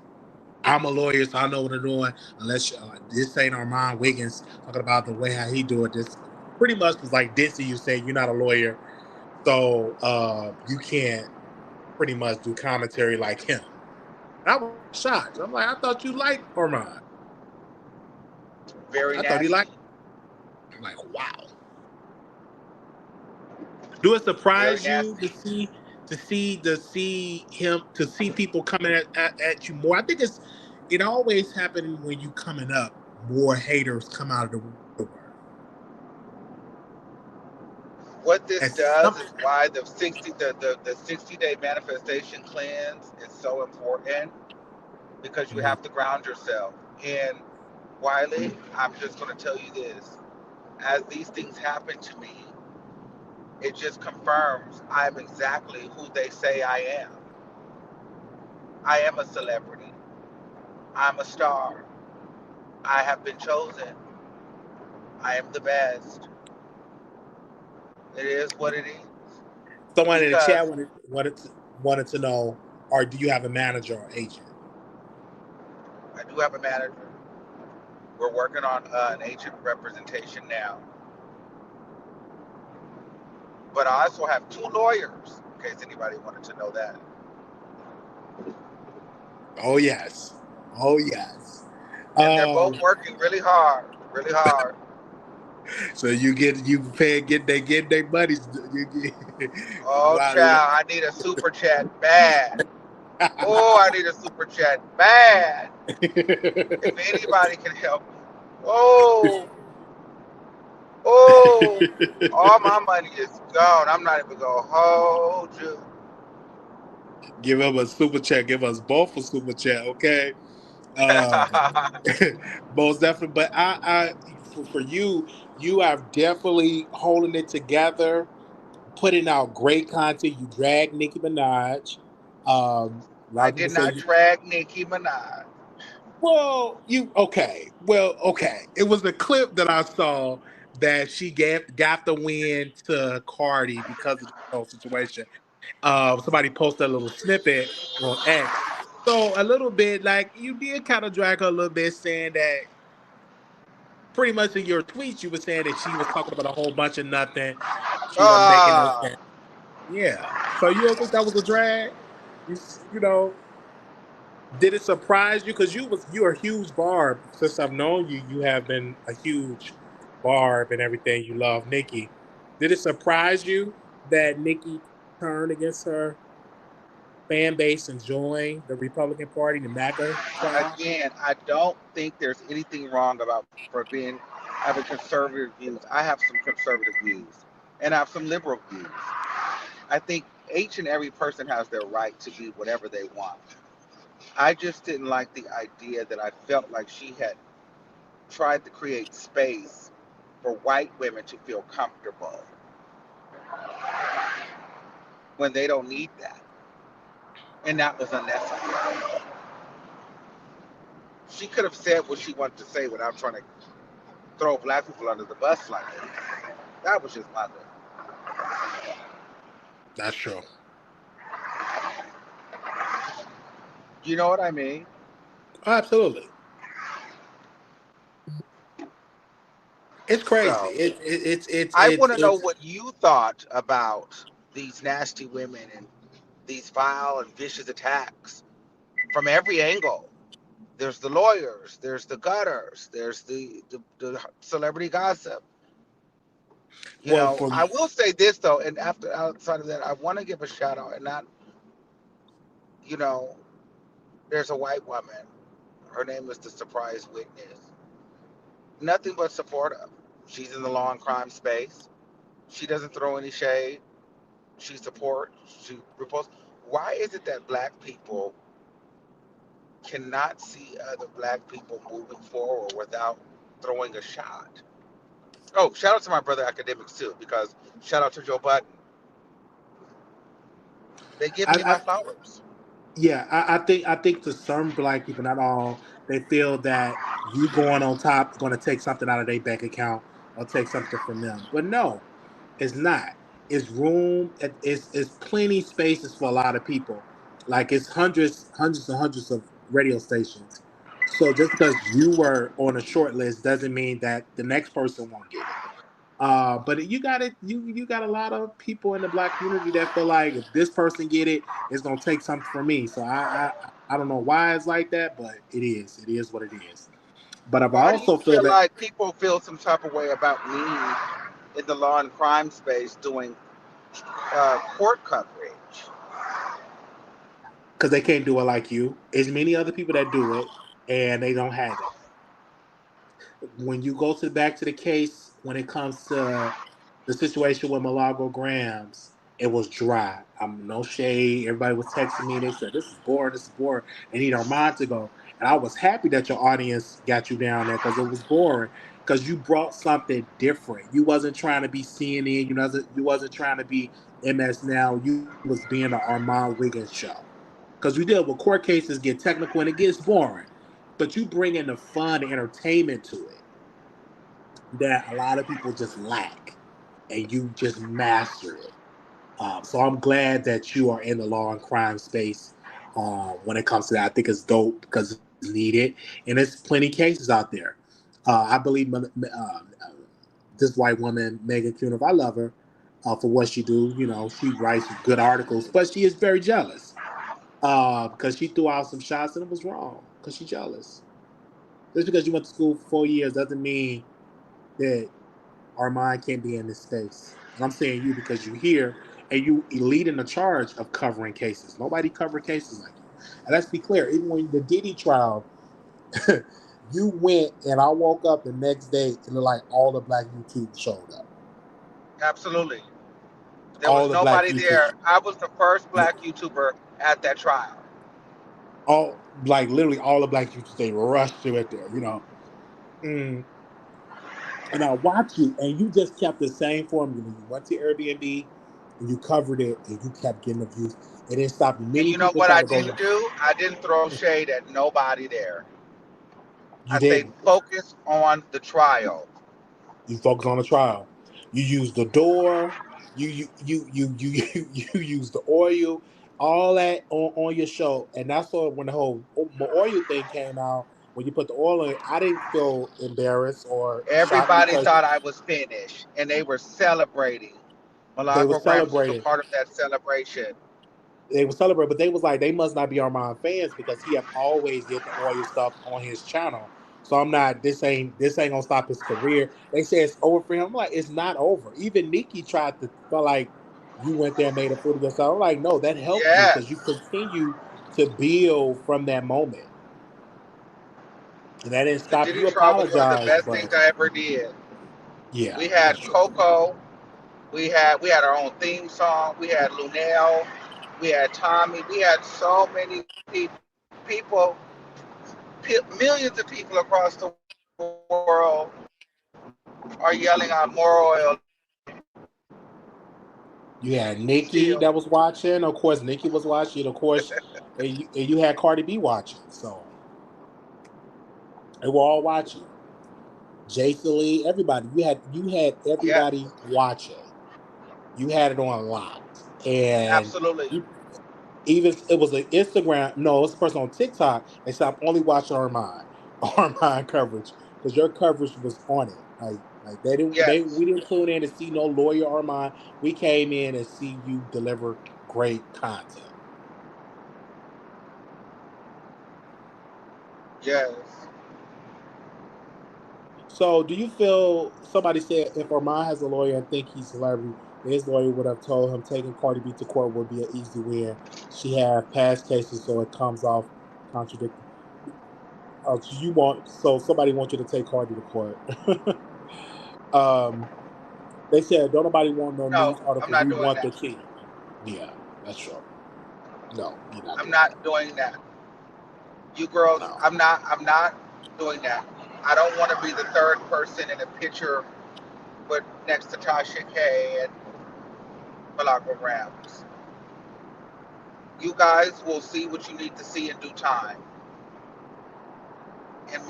S2: I'm a lawyer, so I know what I'm doing. Unless this ain't Armon Wiggins talking about the way how he do it. This pretty much was like dissing you, saying you're not a lawyer, so you can't pretty much do commentary like him. And I was shocked. I'm like, I thought you liked Armon.
S4: Very
S2: I thought he
S4: nasty.
S2: liked. I'm like, wow. Do it
S4: Very
S2: surprise you
S4: nasty.
S2: to see people coming at you more? I think it always happens when you coming up, more haters come out of the woodwork.
S4: What this
S2: And
S4: does
S2: some,
S4: is why the 60-day manifestation cleanse is so important, because you have to ground yourself. And Wiley, I'm just going to tell you this. As these things happen to me, it just confirms I'm exactly who they say I am. I am a celebrity. I'm a star. I have been chosen. I am the best. It is what it is.
S2: someone in the chat
S4: Because
S2: wanted to know, or do you have a manager or agent?
S4: I do have a manager. We're working on an agent representation now. But I also have 2 lawyers, in case anybody wanted to know that.
S2: Oh yes, oh yes.
S4: And they're both working really hard, really hard.
S2: So get their buddies.
S4: Oh, child, I need a super chat bad. Oh, I need a super chat bad. If anybody can help me. Oh, oh, all my money is gone. I'm not even going to hold you.
S2: Give him a super chat. Give us both a super chat, okay? Most definitely. But for you, you are definitely holding it together, putting out great content. You drag Nicki Minaj. A lot
S4: I
S2: of people
S4: did
S2: say
S4: not
S2: you.
S4: drag Nicki Minaj.
S2: Well, you okay? Well, okay. It was a clip that I saw that she got the win to Cardi because of the whole situation. Somebody posted a little snippet on X. So a little bit like you did kind of drag her a little bit, saying that pretty much in your tweets you were saying that she was talking about a whole bunch of nothing. She wasn't making no
S4: Ah,
S2: sense. Yeah. So you don't think that was a drag? You know, did it surprise you? Because you're a huge Barb. Since I've known you, you have been a huge Barb and everything. You love Nikki. Did it surprise you that Nikki turned against her fan base and joined the Republican Party, the MAGA tribe?
S4: again, I don't think there's anything wrong about for having conservative views. I have some conservative views, and I have some liberal views. I think each and every person has their right to be whatever they want. I just didn't like the idea that I felt like she had tried to create space for white women to feel comfortable when they don't need that. And that was unnecessary. She could have said what she wanted to say without trying to throw black people under the bus like that. That was just my thing.
S2: That's true.
S4: You know what I mean?
S2: Oh, absolutely. It's crazy.
S4: So I want to know
S2: It's
S4: what you thought about these nasty women and these vile and vicious attacks from every angle. There's the lawyers, there's the gutters, there's the celebrity gossip.
S2: Well, for
S4: I will say this though, and after outside of that, I want to give a shout out, and not, you know, there's a white woman. Her name is the surprise witness. Nothing but supportive. She's in the law and crime space. She doesn't throw any shade. She supports. She repulses. Why is it that black people cannot see other black people moving forward without throwing a shot? Oh, shout out to my brother academics too, because shout out to Joe Button. They give me my
S2: I
S4: flowers.
S2: yeah, I think to some black people, not all, they feel that you going on top is going to take something out of their bank account or take something from them. But no, it's not. It's room. It's plenty spaces for a lot of people. Like it's hundreds and hundreds of radio stations. So just because you were on a short list doesn't mean that the next person won't get it. But you got it. You got a lot of people in the black community that feel like if this person get it, it's gonna take something from me. So I don't know why it's like that, but it is. It is what it is. But I
S4: Why do you
S2: also feel
S4: feel
S2: that
S4: like people feel some type of way about me in the law and crime space doing court coverage?
S2: because they can't do it like you. There's many other people that do it, and they don't have it. When you go to back to the case, when it comes to the situation with Milagro Grams, it was dry. I'm no shade. Everybody was texting me. They said, "This is boring. This is boring." They need Armand to go. And I was happy that your audience got you down there because it was boring. Because you brought something different. You wasn't trying to be CNN. You wasn't trying to be MS Now. You was being the Armand Wiggins show. Because we deal with court cases, get technical, and it gets boring. But you bring in the fun, and entertainment to it that a lot of people just lack, and you just master it. So I'm glad that you are in the law and crime space. When it comes to that, I think it's dope because it's needed, and there's plenty cases out there. I believe this white woman, Megan Cuniff, I love her for what she do. She writes good articles, but she is very jealous because she threw out some shots and it was wrong because she's jealous. Just because you went to school for 4 years doesn't mean that our mind can't be in this space. And I'm saying you because you're here and you leading the charge of covering cases. Nobody covered cases like you. And let's be clear, even when the Diddy trial, you went and I woke up the next day and like all the black YouTube showed up.
S4: Absolutely. There
S2: All
S4: was
S2: the black
S4: nobody
S2: YouTube,
S4: there. I was the first black YouTuber at that trial.
S2: all like literally all the black YouTubers, they rushed to it there. Mm. And I watched you, and you just kept the same formula. You went to Airbnb, and you covered it, and you kept getting the views. It didn't stop you.
S4: And
S2: Many
S4: you know
S2: people
S4: what
S2: try
S4: I
S2: to go.
S4: didn't do? I didn't throw shade at nobody there.
S2: You
S4: I stayed
S2: didn't.
S4: focused on the trial.
S2: You focus on the trial. You use the door. You use the oil. All that on your show, and that's why when the whole oil thing came out. When you put the oil in, I didn't feel embarrassed or shocked
S4: Everybody
S2: because
S4: thought I was finished, and they were celebrating.
S2: they were
S4: Milagro Gramz was a
S2: celebrating.
S4: part of that celebration.
S2: They would celebrate, but they was like they must not be Armand fans because he have always did the oil stuff on his channel. So I'm not. This ain't gonna stop his career. They say it's over for him. I'm like, it's not over. Even Nikki tried to feel like you went there and made a fool of yourself. I'm like, no, that helped you because you
S4: Yes,
S2: continue to build from that moment, and that didn't
S4: the
S2: stop.
S4: Diddy
S2: You
S4: trial was one of the
S2: apologize,
S4: best things
S2: but
S4: I ever did.
S2: yeah,
S4: We had
S2: that's true.
S4: Coco. We had our own theme song. We had Lunel. We had Tommy. We had so many people, millions of people across the world are yelling out more oil
S2: You had Nikki
S4: still.
S2: that was watching. Of course, Nikki was watching. Of course, and you had Cardi B watching. So they were all watching. Jason Lee, everybody. You had
S4: Yes,
S2: everybody watching. You had it on lock, and
S4: absolutely.
S2: you, even it was an Instagram. No, it was a person on TikTok. They said I'm only watching Armand, Armand coverage because your coverage was on it. Like they didn't.
S4: Yes,
S2: We didn't tune in to see no lawyer Armand. We came in and see you deliver great content.
S4: yes.
S2: So, do you feel somebody said if Armon has a lawyer and think he's a celebrity, then his lawyer would have told him taking Cardi B to court would be an easy win. She have past cases, so it comes off contradicting. So somebody wants you to take Cardi to court. um, they said don't nobody want no
S4: No,
S2: news
S4: I'm
S2: article.
S4: not
S2: We
S4: doing
S2: want
S4: that.
S2: the king. Yeah, that's true. No, you're not
S4: I'm
S2: doing that.
S4: not doing that. You girls,
S2: No.
S4: I'm not doing that. I don't want to be the third person in a picture with next to Tasha K and Milagro Gramz. You guys will see what you need to see in due time. In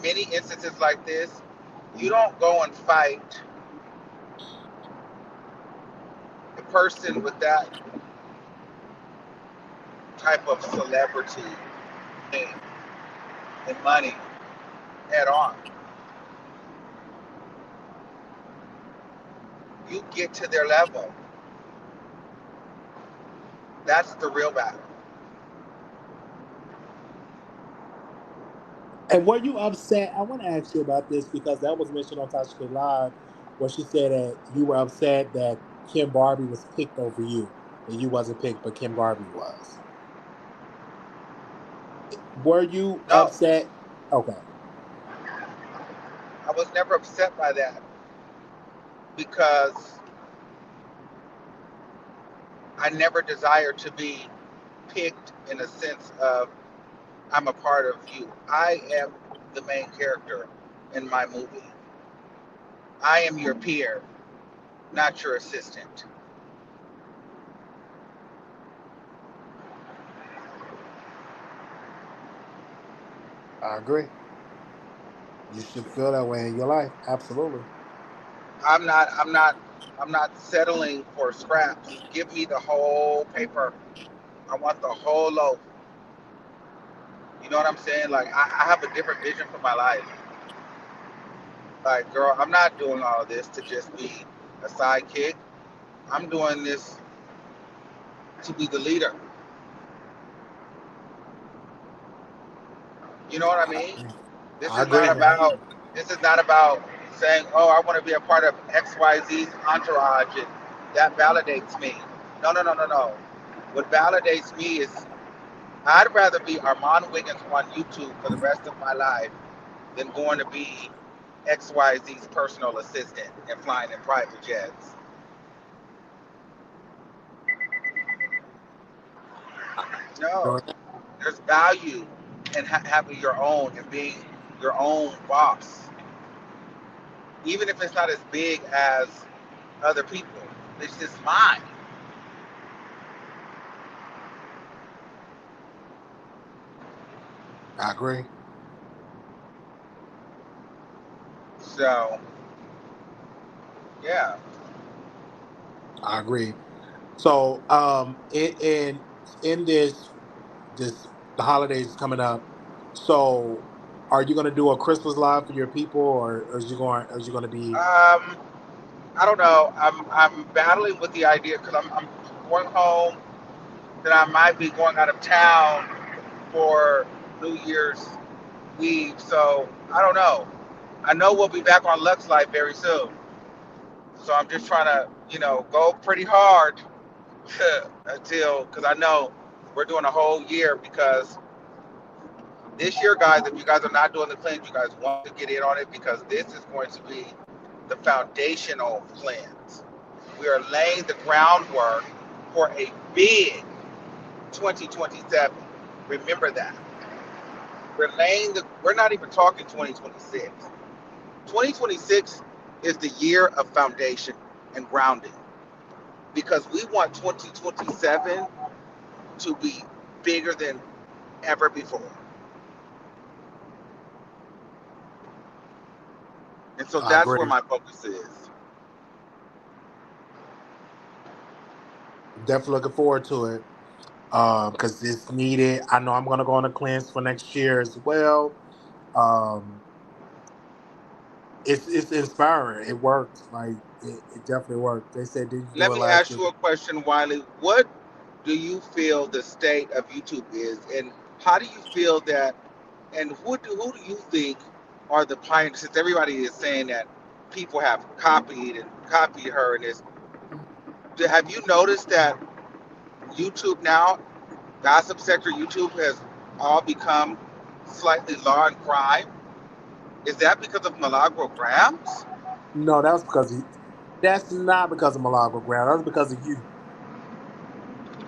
S4: many instances like this, you don't go and fight a person with that type of celebrity name and money head on. You get to their level. That's the real battle.
S2: And were you upset? I want to ask you about this because that was mentioned on Tasha K Live, where she said that you were upset that Kim Barbie was picked over you, and you wasn't picked, but Kim Barbie was. Were you
S4: No,
S2: upset? Okay,
S4: I was never upset by that because I never desired to be picked in a sense of I'm a part of you. I am the main character in my movie. I am your peer, not your assistant.
S2: I agree. You should feel that way in your life. Absolutely.
S4: I'm not I'm not I'm not settling for scraps. Give me the whole paper. I want the whole loaf. You know what I'm saying? Like I have a different vision for my life. Like, girl, I'm not doing all of this to just be a sidekick. I'm doing this to be the leader. You know what I
S2: I,
S4: mean? This
S2: I
S4: is not
S2: agree.
S4: about this is not about saying, "Oh, I want to be a part of XYZ's entourage and that validates me." No, no, no, no, no. What validates me is I'd rather be Armon Wiggins on YouTube for the rest of my life than going to be XYZ's personal assistant and flying in private jets. No, there's value in having your own and being your own boss, even if it's not as big as other people. It's just mine.
S2: I agree.
S4: So yeah,
S2: I agree. So, in this the holidays coming up. So, are you going to do a Christmas live for your people, or is you going to be?
S4: I don't know. I'm battling with the idea because I'm going home. Then I might be going out of town for New Year's Eve. So I don't know. I know we'll be back on Lux Life very soon. So I'm just trying to, go pretty hard until, because I know we're doing a whole year. Because this year, guys, if you guys are not doing the cleanse, you guys want to get in on it because this is going to be the foundational cleanse. We are laying the groundwork for a big 2027. Remember that. We're not even talking 2026. 2026 is the year of foundation and grounding because we want 2027 to be bigger than ever before. And so
S2: I
S4: that's where
S2: agree.
S4: my focus is.
S2: Definitely looking forward to it because it's needed. I know I'm going to go on a cleanse for next year as well. Um, it's inspiring. It worked. Like it definitely worked. They said, "Did you do
S4: Let
S2: it
S4: me
S2: last
S4: ask
S2: year?"
S4: you a question, Wiley. What do you feel the state of YouTube is, and how do you feel that, and who do you think are the pioneers? Since everybody is saying that people have copied her, and this, have you noticed that YouTube now, gossip sector YouTube has all become slightly law and crime? Is that because of Milagro Grams?
S2: No, that's not because of Milagro Gramz. That's because of you.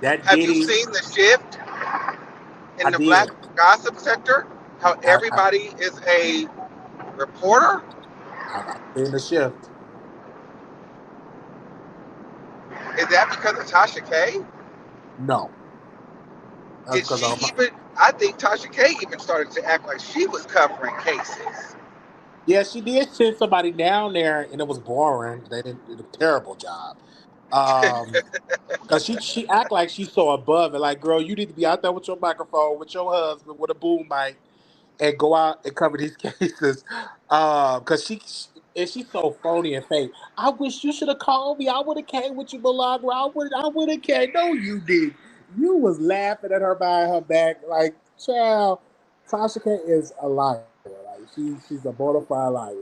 S2: That
S4: Have you
S2: Diddy,
S4: seen the shift in
S2: I
S4: the black
S2: did.
S4: gossip sector? How
S2: I, I,
S4: everybody is a reporter?
S2: I've seen the shift.
S4: Is that because of Tasha K?
S2: No, that's
S4: Did
S2: because
S4: she
S2: of my.
S4: even? I think Tasha K even started to act like she was covering cases.
S2: Yeah, she did send somebody down there, and it was boring. They did a terrible job. Cause she act like she's so above it. Like, girl, you need to be out there with your microphone, with your husband, with a boom mic, and go out and cover these cases. Cause and she's so phony and fake. I wish you should have called me. I would have came with you, Milagro. I would have came. No, you did. You was laughing at her behind her back. Like, child, Tasha K is a liar. Like, she's a bona fide liar.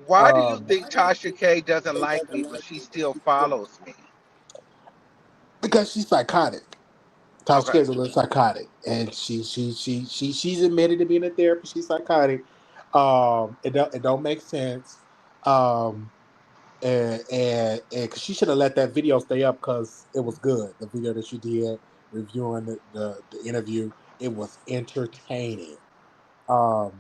S4: Why do you
S2: Um,
S4: think Tasha K doesn't like me, but she still follows me?
S2: because she's psychotic. Tasha
S4: Okay.
S2: K is a little psychotic, and she's admitted to being a therapist. She's psychotic. It don't make sense. Um, and 'cause she should have let that video stay up because it was good. The video that she did reviewing the interview, it was entertaining. Um,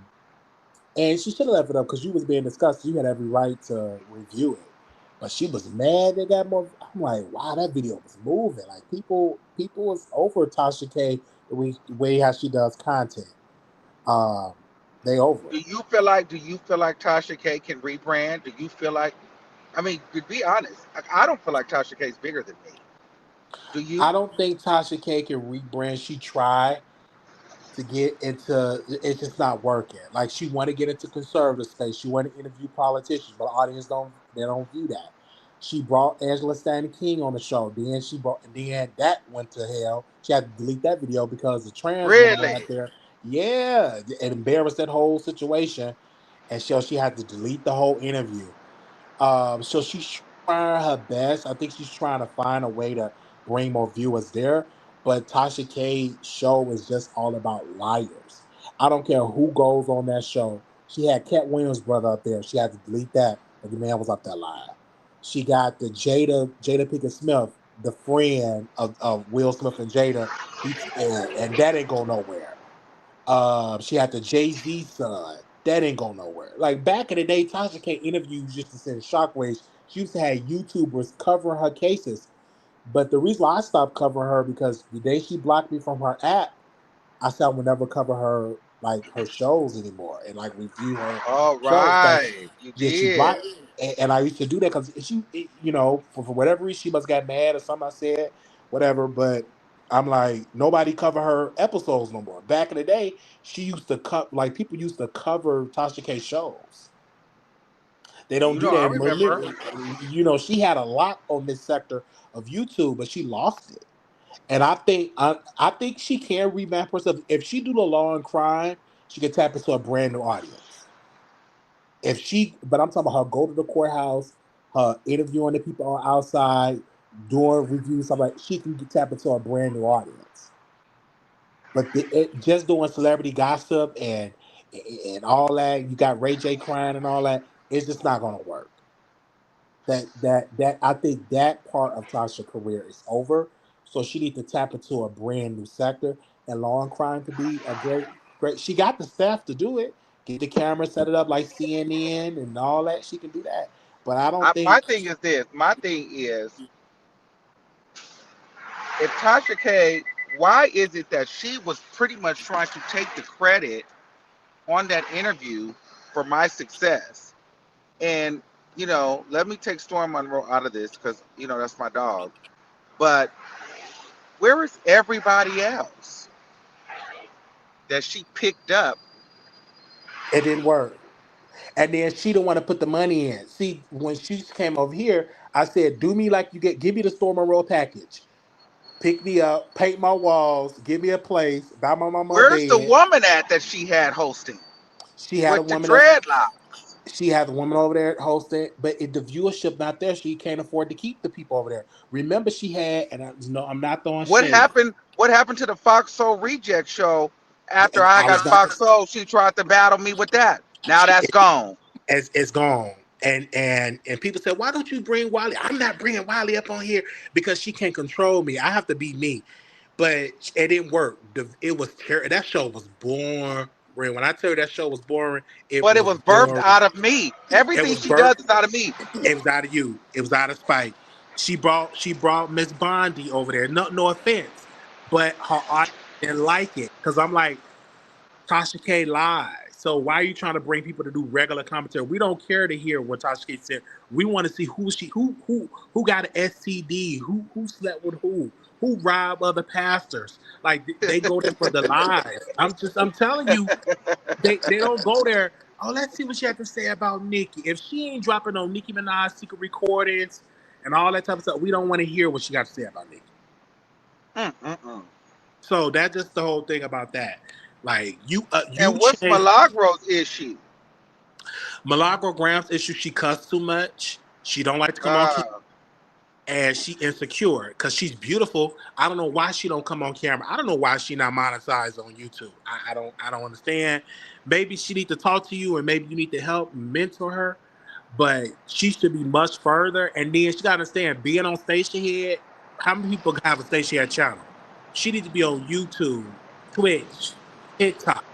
S2: and she should have left it up because you was being discussed. You had every right to review it. But she was mad they got more. I'm like, wow, that video was moving. Like people was over Tasha K the way how she does content. Um, they over it.
S4: Do you feel like Tasha K can rebrand? Do you feel like, I mean, to be honest, I don't feel like Tasha K is bigger than me. Do you?
S2: I don't think Tasha K can rebrand. She tried to get into it's just not working. Like she want to get into conservative space. She want to interview politicians, but the audience don't view that. She brought Angela Stanton King on the show. Then that went to hell. She had to delete that video because the trans woman
S4: Really?
S2: out there, yeah, it embarrassed that whole situation, and so she had to delete the whole interview. So she's trying her best. I think she's trying to find a way to bring more viewers there. But Tasha K show is just all about liars. I don't care who goes on that show. She had Cat Williams' brother up there. She had to delete that, but the man was up there lying. She got the Jada Pinkett Smith, the friend of Will Smith and Jada. And that ain't go nowhere. She had the Jay Z son. That ain't go nowhere. Like back in the day, Tasha K interviews just to send shockwaves. She used to have YouTubers covering her cases. But the reason why I stopped covering her because the day she blocked me from her app, I said I would never cover her like her shows anymore and like review her
S4: All
S2: shows because
S4: right. You
S2: yeah she
S4: did.
S2: blocked and I used to do that because for whatever reason she must got mad or something I said whatever but I'm like nobody cover her episodes no more. Back in the day she used to cut like people used to cover Tasha K shows. They don't
S4: You
S2: do
S4: know,
S2: that
S4: I
S2: anymore.
S4: remember.
S2: She had a lot on this sector of YouTube, but she lost it. And I think she can revamp herself. If she do the law and crime, she can tap into a brand new audience. But I'm talking about her go to the courthouse, her interviewing the people on outside, doing reviews, stuff like she can tap into a brand new audience. But just doing celebrity gossip and all that, you got Ray J crying and all that, it's just not gonna work. That I think that part of Tasha's career is over. So she needs to tap into a brand new sector, and law and crime could be a great. She got the staff to do it. Get the camera, set it up like CNN and all that. She can do that. But I don't
S4: My
S2: think
S4: thing is this. My thing is, if Tasha K, why is it that she was pretty much trying to take the credit on that interview for my success? And, let me take Storm Monroe out of this because, that's my dog. But where is everybody else that she picked up?
S2: it didn't work. And then she don't want to put the money in. See, when she came over here, I said, "Do me like give me the Storm Monroe package. Pick me up, paint my walls, give me a place, buy my mama a
S4: Where's the
S2: bed."
S4: woman at that she had hosting?
S2: She had a
S4: with the
S2: woman.
S4: dreadlocks.
S2: She has a woman over there hosting, but if the viewership not there, she can't afford to keep the people over there. Remember, she had, and I'm not throwing
S4: What
S2: shade.
S4: happened? What happened to the Fox Soul Reject show? After I
S2: I was
S4: got
S2: about to,
S4: Fox Soul, she tried to battle me with that. Now that's gone.
S2: it's gone. And people said, why don't you bring Wiley? I'm not bringing Wiley up on here because she can't control me. I have to be me. But it didn't work. It was terrible. That show was boring. When I tell you that show was boring, it
S4: But it
S2: was
S4: was birthed
S2: boring.
S4: out of me.
S2: It
S4: Everything
S2: was
S4: she does
S2: birth.
S4: is out of me.
S2: It was out of you. It was out of spite. She brought Miss Bondi over there. No offense, but her audience didn't like it because I'm like, Tasha K lies. So why are you trying to bring people to do regular commentary? We don't care to hear what Tasha K said. We want to see who got an STD, who slept with who robbed other pastors. Like they go there for the lies. I'm telling you, they don't go there. Oh, let's see what she had to say about Nicki. If she ain't dropping no Nicki Minaj secret recordings and all that type of stuff, we don't want to hear what she got to say about Nicki.
S4: Mm-mm-mm.
S2: So that's just the whole thing about that. Like you
S4: And what's
S2: change
S4: Milagro's issue?
S2: Milagro Gramz issue. She cuss too much. She don't like to come on camera, and she insecure because she's beautiful. I don't know why she don't come on camera. I don't know why she not monetized on YouTube. I don't understand. Maybe she need to talk to you, and maybe you need to help mentor her. But she should be much further. And then she got to understand being on Station Head. How many people have a Station Head channel? She needs to be on YouTube, Twitch, TikTok.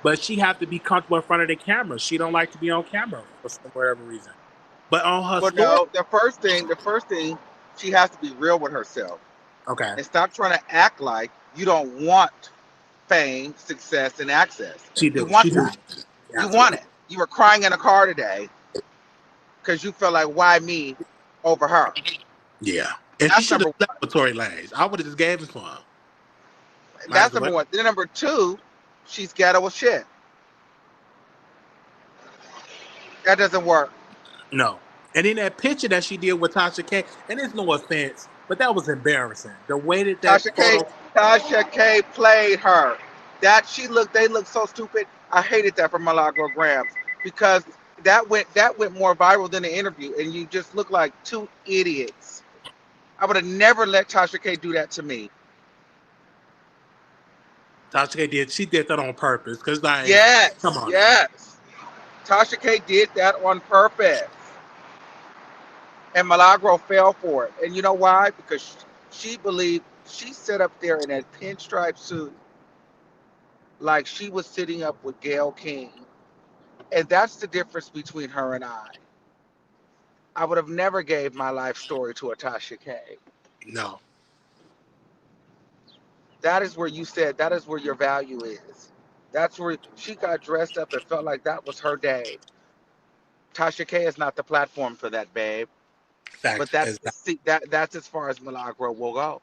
S2: But she have to be comfortable in front of the camera. She don't like to be on camera for whatever reason. But on her
S4: Well,
S2: story,
S4: no. The first thing, she has to be real with herself
S2: okay,
S4: and stop trying to act like you don't want fame, success, and access.
S2: she
S4: You
S2: do,
S4: want
S2: she do,
S4: that. You want
S2: absolutely,
S4: it. You were crying in a car today because you felt like, why me over her?
S2: yeah. And she
S4: That's
S2: should have
S4: number
S2: slept
S4: one.
S2: with Tory Lanez. I would have just gave it to him. Might
S4: That's
S2: as
S4: number
S2: well.
S4: one. Then number two, she's ghetto as shit. That doesn't work.
S2: No. And then that picture that she did with Tasha K, and it's no offense, but that was embarrassing. The way that
S4: Tasha K.
S2: photo,
S4: Tasha K. played her. They look so stupid. I hated that for Milagro Grams because that went more viral than the interview, and you just look like two idiots. I would have never let Tasha K. do that to me.
S2: Tasha K did, she did that on purpose. Cause like, come
S4: Yes,
S2: on now.
S4: yes. Tasha K. did that on purpose, and Milagro fell for it. And you know why? Because she believed she sat up there in that pinstripe suit like she was sitting up with Gayle King. And that's the difference between her and I. I would have never gave my life story to a Tasha K.
S2: No.
S4: That is where you said that is where your value is. That's where she got dressed up and felt like that was her day. Tasha K is not the platform for that, babe. But
S2: Fact.
S4: that's as far as Milagro will go.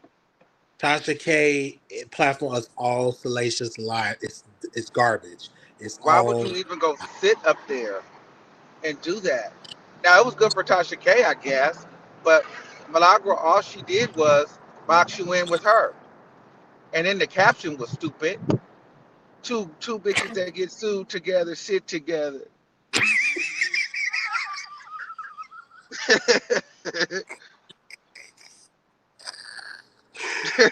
S2: Tasha K platform is all salacious lie. It's garbage. It's
S4: Why would
S2: all
S4: you even go sit up there and do that? Now it was good for Tasha K, I guess, but Milagro, all she did was box you in with her. And then the caption was stupid. Two bitches that get sued together sit together.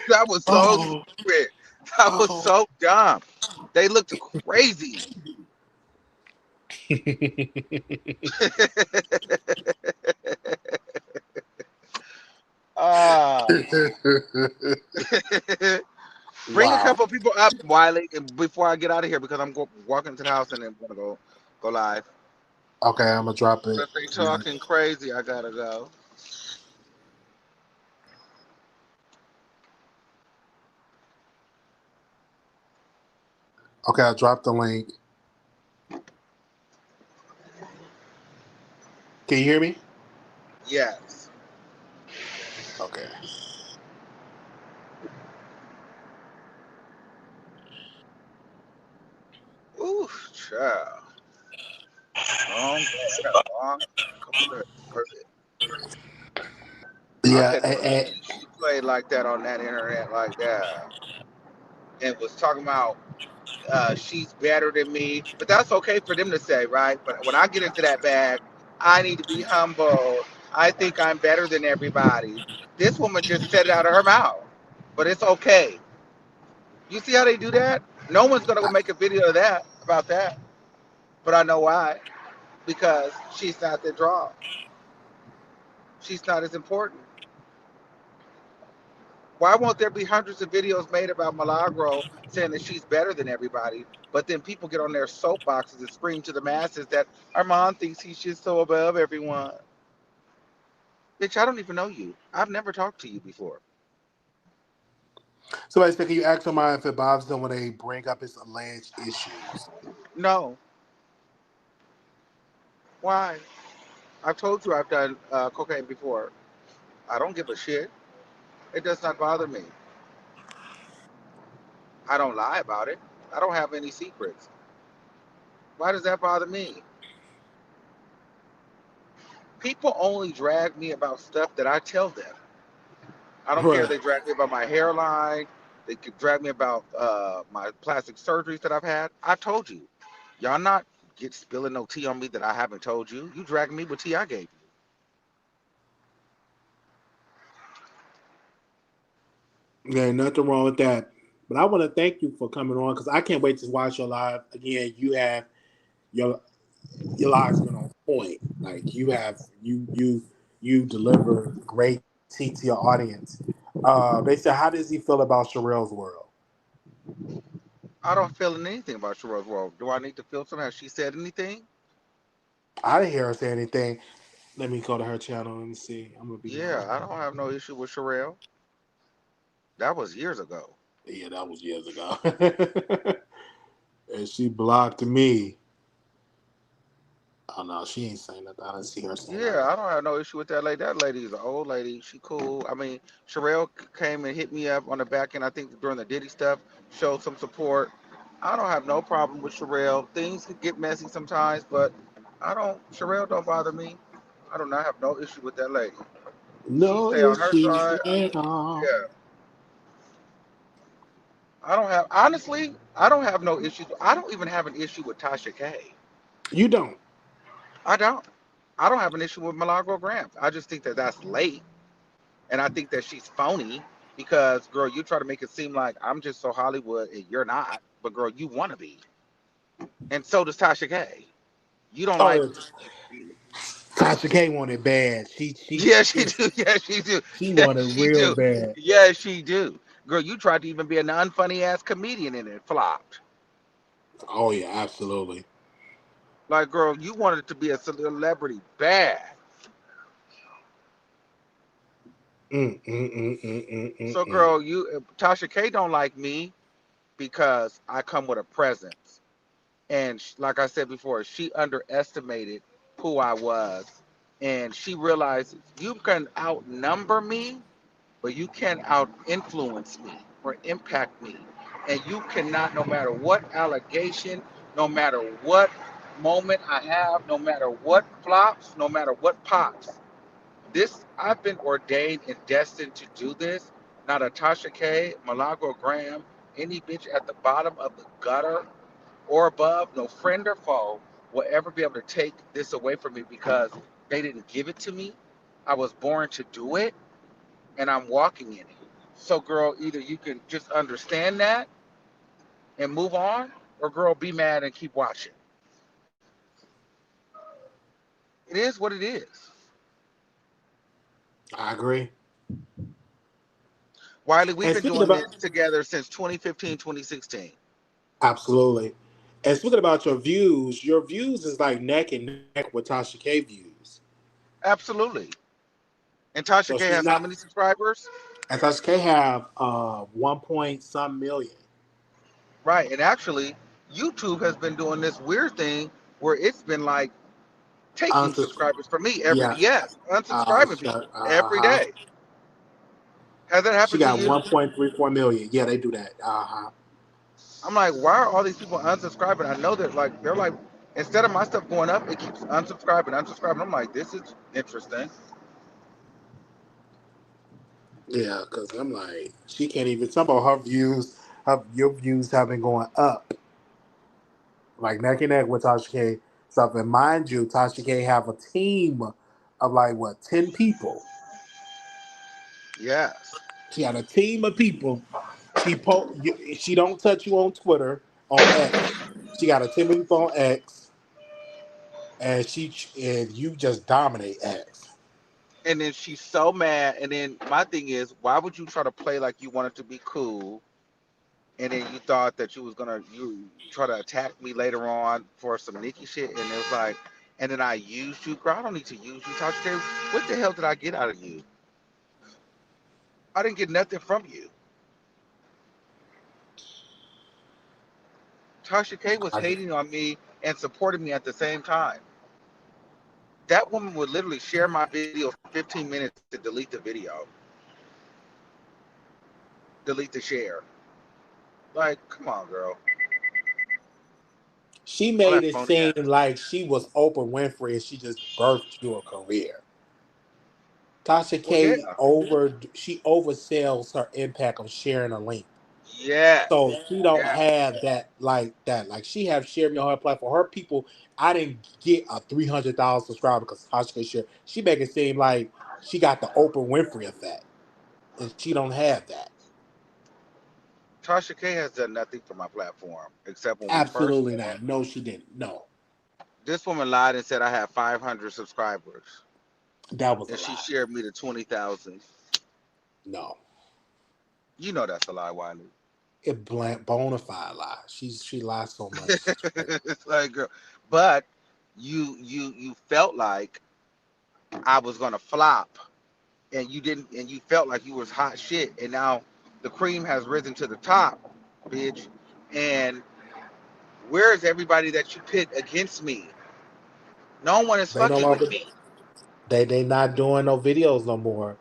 S4: That was so
S2: oh
S4: stupid. That was
S2: oh.
S4: so dumb. They looked crazy. Ah. Bring a
S2: Wow.
S4: couple people up, Wiley, before I get out of here because I'm walking to the house and then I'm gonna go live.
S2: Okay, I'm gonna drop it.
S4: If they talking crazy, I gotta go.
S2: Okay, I dropped the link. Can you hear me?
S4: Yes.
S2: Okay.
S4: Ooh, child. Long day. I got a long couple of I
S2: Yeah,
S4: couldn't believe she played like that on that internet like that. And was talking about she's better than me. But that's okay for them to say, right? But when I get into that bag, I need to be humble. I think I'm better than everybody. This woman just said it out of her mouth. But it's okay. You see how they do that? No one's gonna go make a video of that about that. But I know why. Because she's not the draw. She's not as important. Why won't there be hundreds of videos made about Milagro saying that she's better than everybody? But then people get on their soapboxes and scream to the masses that Armon thinks he's just so above everyone. Bitch, I don't even know you. I've never talked to you before.
S2: So basically, can you ask somebody if it bothers them when they bring up his alleged issues?
S4: No. Why? I've told you I've done cocaine before. I don't give a shit. It does not bother me. I don't lie about it. I don't have any secrets. Why does that bother me? People only drag me about stuff that I tell them. I don't care if
S2: Right.
S4: they drag me about my hairline. They could drag me about my plastic surgeries that I've had. I've told you. Y'all not get spilling no tea on me that I haven't told you. You dragging me with tea I gave you.
S2: Yeah, nothing wrong with that. But I want to thank you for coming on because I can't wait to watch your live again. You have your live's been on point. Like you deliver great tea to your audience. They said, how does he feel about Sherelle's world?
S4: I don't feel anything about Sherelle's world. Do I need to feel something? Has she said anything?
S2: I didn't hear her say anything. Let me go to her channel. Let me see. I'm gonna be
S4: Yeah,
S2: honest.
S4: I don't have no issue with Sherelle. That was years ago.
S2: Yeah, that was years ago. And she blocked me. Oh no, she ain't saying nothing. I didn't see her saying
S4: Yeah,
S2: nothing.
S4: I don't have no issue with that lady. That lady is an old lady. She cool. I mean, Sherelle came and hit me up on the back end. I think during the Diddy stuff, showed some support. I don't have no problem with Sherelle. Things could get messy sometimes, but I don't. Sherelle don't bother me. I do not have no issue with that lady. She
S2: No
S4: stay on her
S2: issues
S4: side.
S2: at all.
S4: Yeah, I don't have. Honestly, I don't have no issues. I don't even have an issue with Tasha K.
S2: You don't.
S4: I don't. I don't have an issue with Milagro Gramz. I just think that that's late. And I think that she's phony because, girl, you try to make it seem like I'm just so Hollywood and you're not. But, girl, you want to be. And so does Tasha K. You don't like.
S2: Oh, Tasha K wanted bad.
S4: Yeah, she do. Yeah, she do.
S2: she
S4: Yeah,
S2: wanted
S4: she
S2: real
S4: do.
S2: bad.
S4: Yeah, she do. Girl, you tried to even be an unfunny ass comedian and it flopped.
S2: Oh yeah, absolutely.
S4: Like, girl, you wanted to be a celebrity bad.
S2: Mm, mm, mm, mm, mm, mm,
S4: So,
S2: mm.
S4: girl, you Tasha K don't like me because I come with a presence. And like I said before, she underestimated who I was, and she realized you can outnumber me, but you can't out influence me or impact me, and you cannot, no matter what allegation, no matter what moment I have, no matter what flops, no matter what pops. This I've been ordained and destined to do this. Not a Tasha K, Milagro Graham, any bitch at the bottom of the gutter or above, no friend or foe will ever be able to take this away from me because they didn't give it to me. I was born to do it and I'm walking in it. So, girl, either you can just understand that and move on, or, girl, be mad and keep watching. It is what it is.
S2: I agree.
S4: Wiley, we've
S2: And
S4: been
S2: speaking
S4: doing this
S2: about
S4: together since 2015, 2016.
S2: absolutely. And speaking about your views is like neck and neck with Tasha K views.
S4: Absolutely. And Tasha
S2: So
S4: K
S2: she's
S4: has how
S2: not.
S4: many subscribers?
S2: And Tasha K have 1 point some million
S4: Right. And actually, YouTube has been doing this weird thing where it's been like taking
S2: unsubscribed.
S4: subscribers from me every
S2: Yeah.
S4: yes, unsubscribing people every
S2: Uh-huh.
S4: day. Has that
S2: She
S4: happened to
S2: got
S4: you?
S2: 1.34 million. Yeah, they do that. Uh-huh.
S4: I'm like, why are all these people unsubscribing? I know that like they're like instead of my stuff going up, it keeps unsubscribing, unsubscribing. I'm like, this is interesting.
S2: Yeah, because I'm like, she can't even. Some of her views, your views have been going up. like neck and neck with Tasha K stuff. And mind you, Tasha K have a team of like what 10 people.
S4: Yes.
S2: She had a team of people. She don't touch you on Twitter on X. She got a team of people on X, and you just dominate X.
S4: And then she's so mad. And then my thing is, why would you try to play like you wanted to be cool? And then you thought that you try to attack me later on for some Nikki shit. And it was like, and then I used you. Girl, I don't need to use you. Tasha K, what the hell did I get out of you? I didn't get nothing from you. Tasha K was
S2: I,
S4: hating on me and supporting me at the same time. That woman would literally share my video for 15 minutes to delete the video, delete the share. Like, come on, girl.
S2: she
S4: All
S2: made
S4: that
S2: it
S4: phony
S2: seem
S4: ass.
S2: like she was Oprah Winfrey and she just birthed you a career. Tasha
S4: Well, yeah.
S2: K she oversells her impact of sharing a link.
S4: Yes.
S2: So she don't
S4: Yes.
S2: have that. Like she have shared me on her platform. Her people, I didn't get a 300,000 subscriber because Tasha K shared. She make it seem like she got the Oprah Winfrey effect, and she don't have that.
S4: Tasha K has done nothing for my platform except when we first
S2: Absolutely
S4: met.
S2: not. No, she didn't. No,
S4: This woman lied and said I had 500 subscribers,
S2: that was a
S4: and she
S2: lie.
S4: shared me to 20,000.
S2: No,
S4: You know that's a lie, Wiley.
S2: it blank bona fide lie. She lies so much. It's crazy.
S4: It's like, girl, but you felt like I was gonna flop, and you didn't, and you felt like you was hot shit, and now the cream has risen to the top, bitch. And where is everybody that you pit against me? No one is
S2: They no
S4: fucking with
S2: longer
S4: me.
S2: they not doing no videos no more.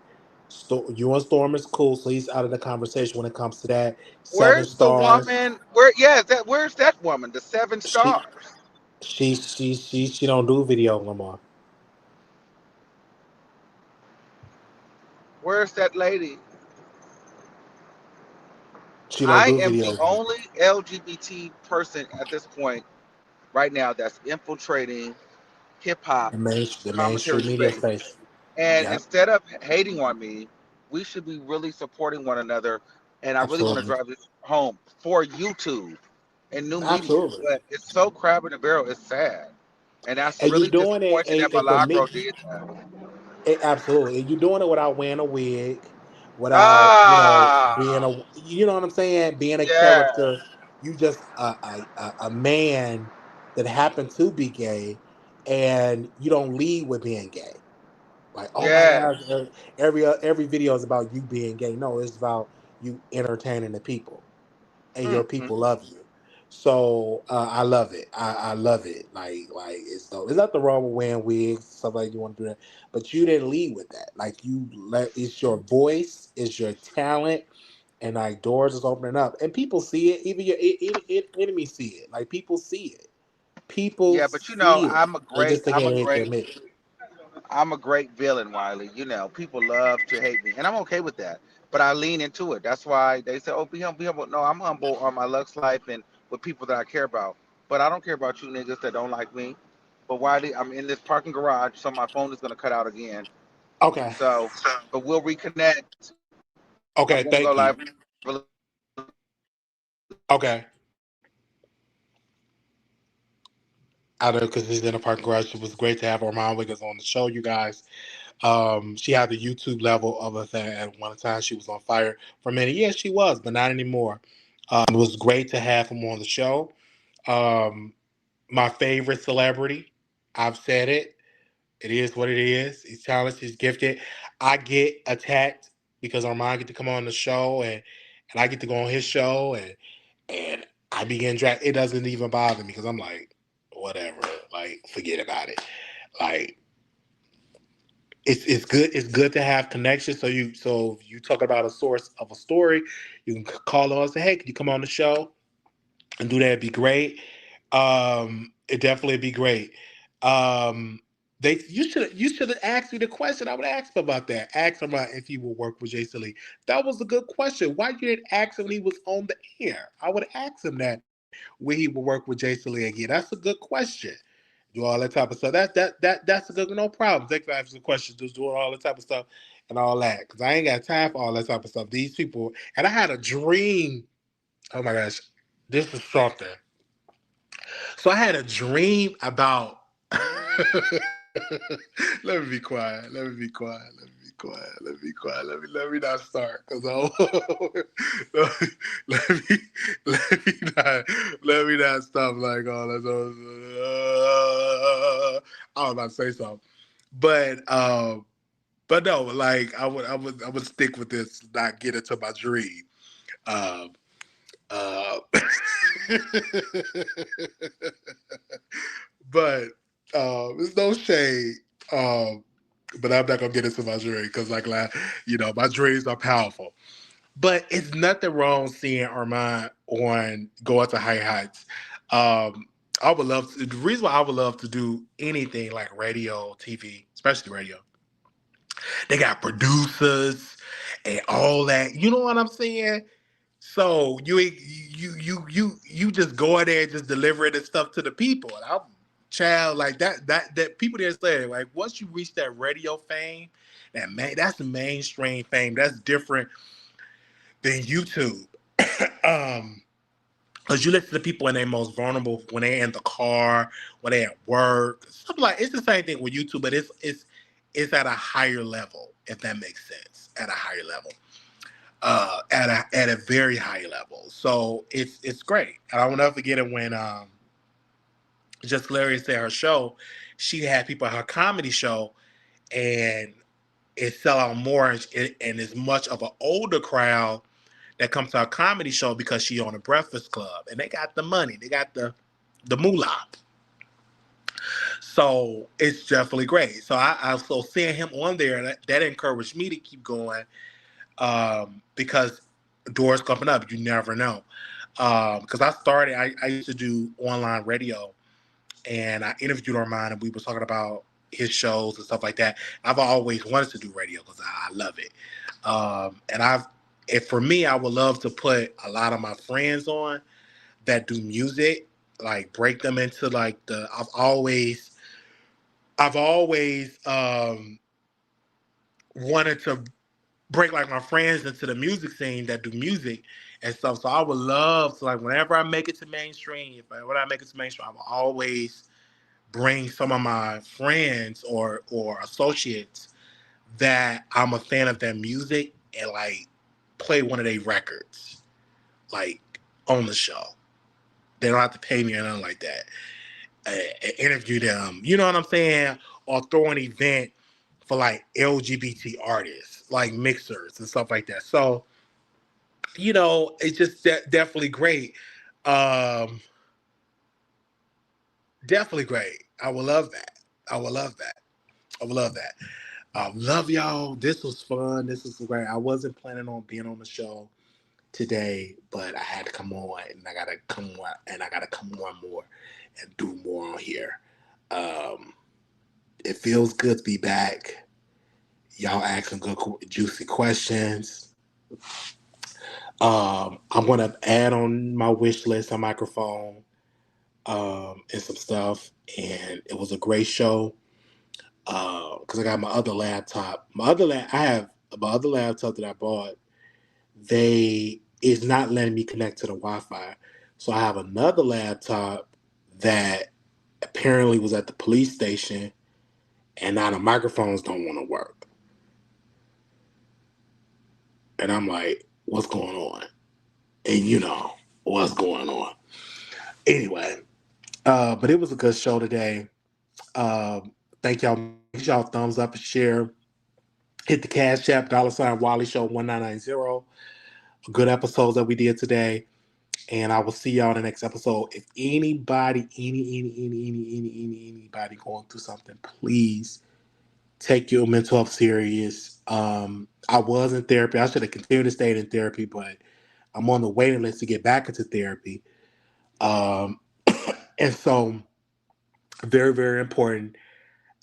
S2: You and Storm is cool, so he's out of the conversation when it comes to that. Seven
S4: Where's the
S2: stars.
S4: woman? Where? Yeah, that. Where's that woman? The seven
S2: She
S4: stars.
S2: she don't do video no more.
S4: Where's that lady?
S2: She don't
S4: I
S2: do
S4: am the
S2: videos no more.
S4: only LGBT person at this point right now that's infiltrating hip hop
S2: The
S4: commentary
S2: mainstream media
S4: space.
S2: space.
S4: And
S2: Yep,
S4: instead of hating on me, we should be really supporting one another. And I really want to
S2: absolutely,
S4: drive this home for YouTube and new media.
S2: absolutely.
S4: But it's so crab in the barrel. It's sad. And that's
S2: And you
S4: really
S2: doing it
S4: disappointing that
S2: the
S4: Milagro did that.
S2: absolutely. And you doing it without wearing a wig, without being
S4: Ah,
S2: you know what I'm saying, being a
S4: yeah,
S2: character. You just a man that happened to be gay, and you don't lead with being gay. Like, oh my
S4: yeah.
S2: gosh, every video is about you being gay. No, it's about you entertaining the people, and your
S4: Mm, mm,
S2: people love you. So I love it. I love it. Like it's dope. There's nothing wrong with wearing wigs, stuff like you want to do that, but you didn't lead with that. Like you let it's your voice, it's your talent, and like doors is opening up, and people see it. Even your enemies see it. Like people see it. People
S4: yeah, but
S2: see it. They just
S4: I'm a
S2: can't
S4: great,
S2: admit it.
S4: I'm a great villain, Wiley. People love to hate me, and I'm okay with that. But I lean into it. That's why they say, "Oh, be humble, be humble." No, I'm humble on my Lux life and with people that I care about. But I don't care about you niggas that don't like me. But Wiley, I'm in this parking garage, so my phone is gonna cut out again.
S2: Okay.
S4: So, but we'll reconnect. I'm
S2: Okay.
S4: gonna go
S2: Thank
S4: live.
S2: you. Okay. Out of because he's in a parking garage. It was great to have Armon Wiggins on the show, you guys. She had the YouTube level of a thing. At one time, she was on fire for a minute. Yeah, she was, but not anymore. It was great to have him on the show. Um, my favorite celebrity. I've said it. It is what it is. He's talented. He's gifted. I get attacked because Armand get to come on the show and I get to go on his show and I begin drag. It doesn't even bother me because I'm like, whatever. Like, forget about it. Like, it's good. It's good to have connections. So if you talk about a source of a story, you can call us and say, hey, can you come on the show and do that? It'd be great. It definitely be great. Um, you should have asked me the question. I would ask him about that. Ask him about if he will work with Jason Lee. That was a good question. Why you didn't ask him when he was on the air? I would ask him that Will he will work with Jason Lee again? That's a good question. Do all that type of stuff. That's a good, no problem. Thank you for asking the question. Just doing all that type of stuff and all that. Because I ain't got time for all that type of stuff. These people, and I had a dream. Oh my gosh, this is something. So I had a dream about. Let me be quiet. Let me be quiet. Let me be quiet. Let me be quiet. Let me not start because let me let me not stop like all that. I was about to say something, but no, like I would stick with this, not get into my dream. Um, uh, but there's no shade. But I'm not gonna get into my dream because, my dreams are powerful. But it's nothing wrong seeing Armon on Go Out to High Heights. I would love to. The reason why I would love to do anything like radio, TV, especially radio, they got producers and all that. You know what I'm saying? So you just go in there and just delivering this stuff to the people. And I'm child like that people there say like once you reach that radio fame, that's the mainstream fame. That's different than YouTube. Because you listen to people when they're most vulnerable, when they're in the car, when they're at work, stuff like it's the same thing with YouTube, but it's at a higher level, if that makes sense. At a higher level. At a very high level. So it's great. And I will never forget it when Just Hilarious at her show, she had people at her comedy show and it sell out more and it's much of an older crowd that comes to our comedy show because she on the Breakfast Club and they got the money, they got the moolah. So it's definitely great. So I so seeing him on there, that encouraged me to keep going because doors coming up, you never know. Because I used to do online radio and I interviewed Armon and we were talking about his shows and stuff like that. I've always wanted to do radio because I love it. And for me, I would love to put a lot of my friends on that do music, like break them into like I've always wanted to break like my friends into the music scene that do music and stuff. So I would love to, like, whenever I make it to mainstream, when I make it to mainstream, I will always bring some of my friends or associates that I'm a fan of their music and like play one of their records, like on the show. They don't have to pay me or nothing like that. Interview them, you know what I'm saying? Or throw an event for like LGBT artists, like mixers and stuff like that. So, it's just definitely great. Definitely great. I would love that. I would love that. I would love that. Love y'all. This was fun. This was great. I wasn't planning on being on the show today, but I had to come on and I gotta come on and I gotta come on more and do more on here. It feels good to be back. Y'all asking good, juicy questions. I'm gonna add on my wish list a microphone and some stuff. And it was a great show because I got my other laptop. I have my other laptop that I bought. It's not letting me connect to the Wi-Fi. So I have another laptop that apparently was at the police station and now the microphones don't want to work. And I'm like, what's going on? And what's going on. Anyway, but it was a good show today. Thank y'all. Make y'all thumbs up and share. Hit the Cash App, $ Wally Show 1990. Good episodes that we did today. And I will see y'all in the next episode. If anybody, anybody going through something, please take your mental health serious. I was in therapy. I should have continued to stay in therapy, but I'm on the waiting list to get back into therapy. And so, very, very important.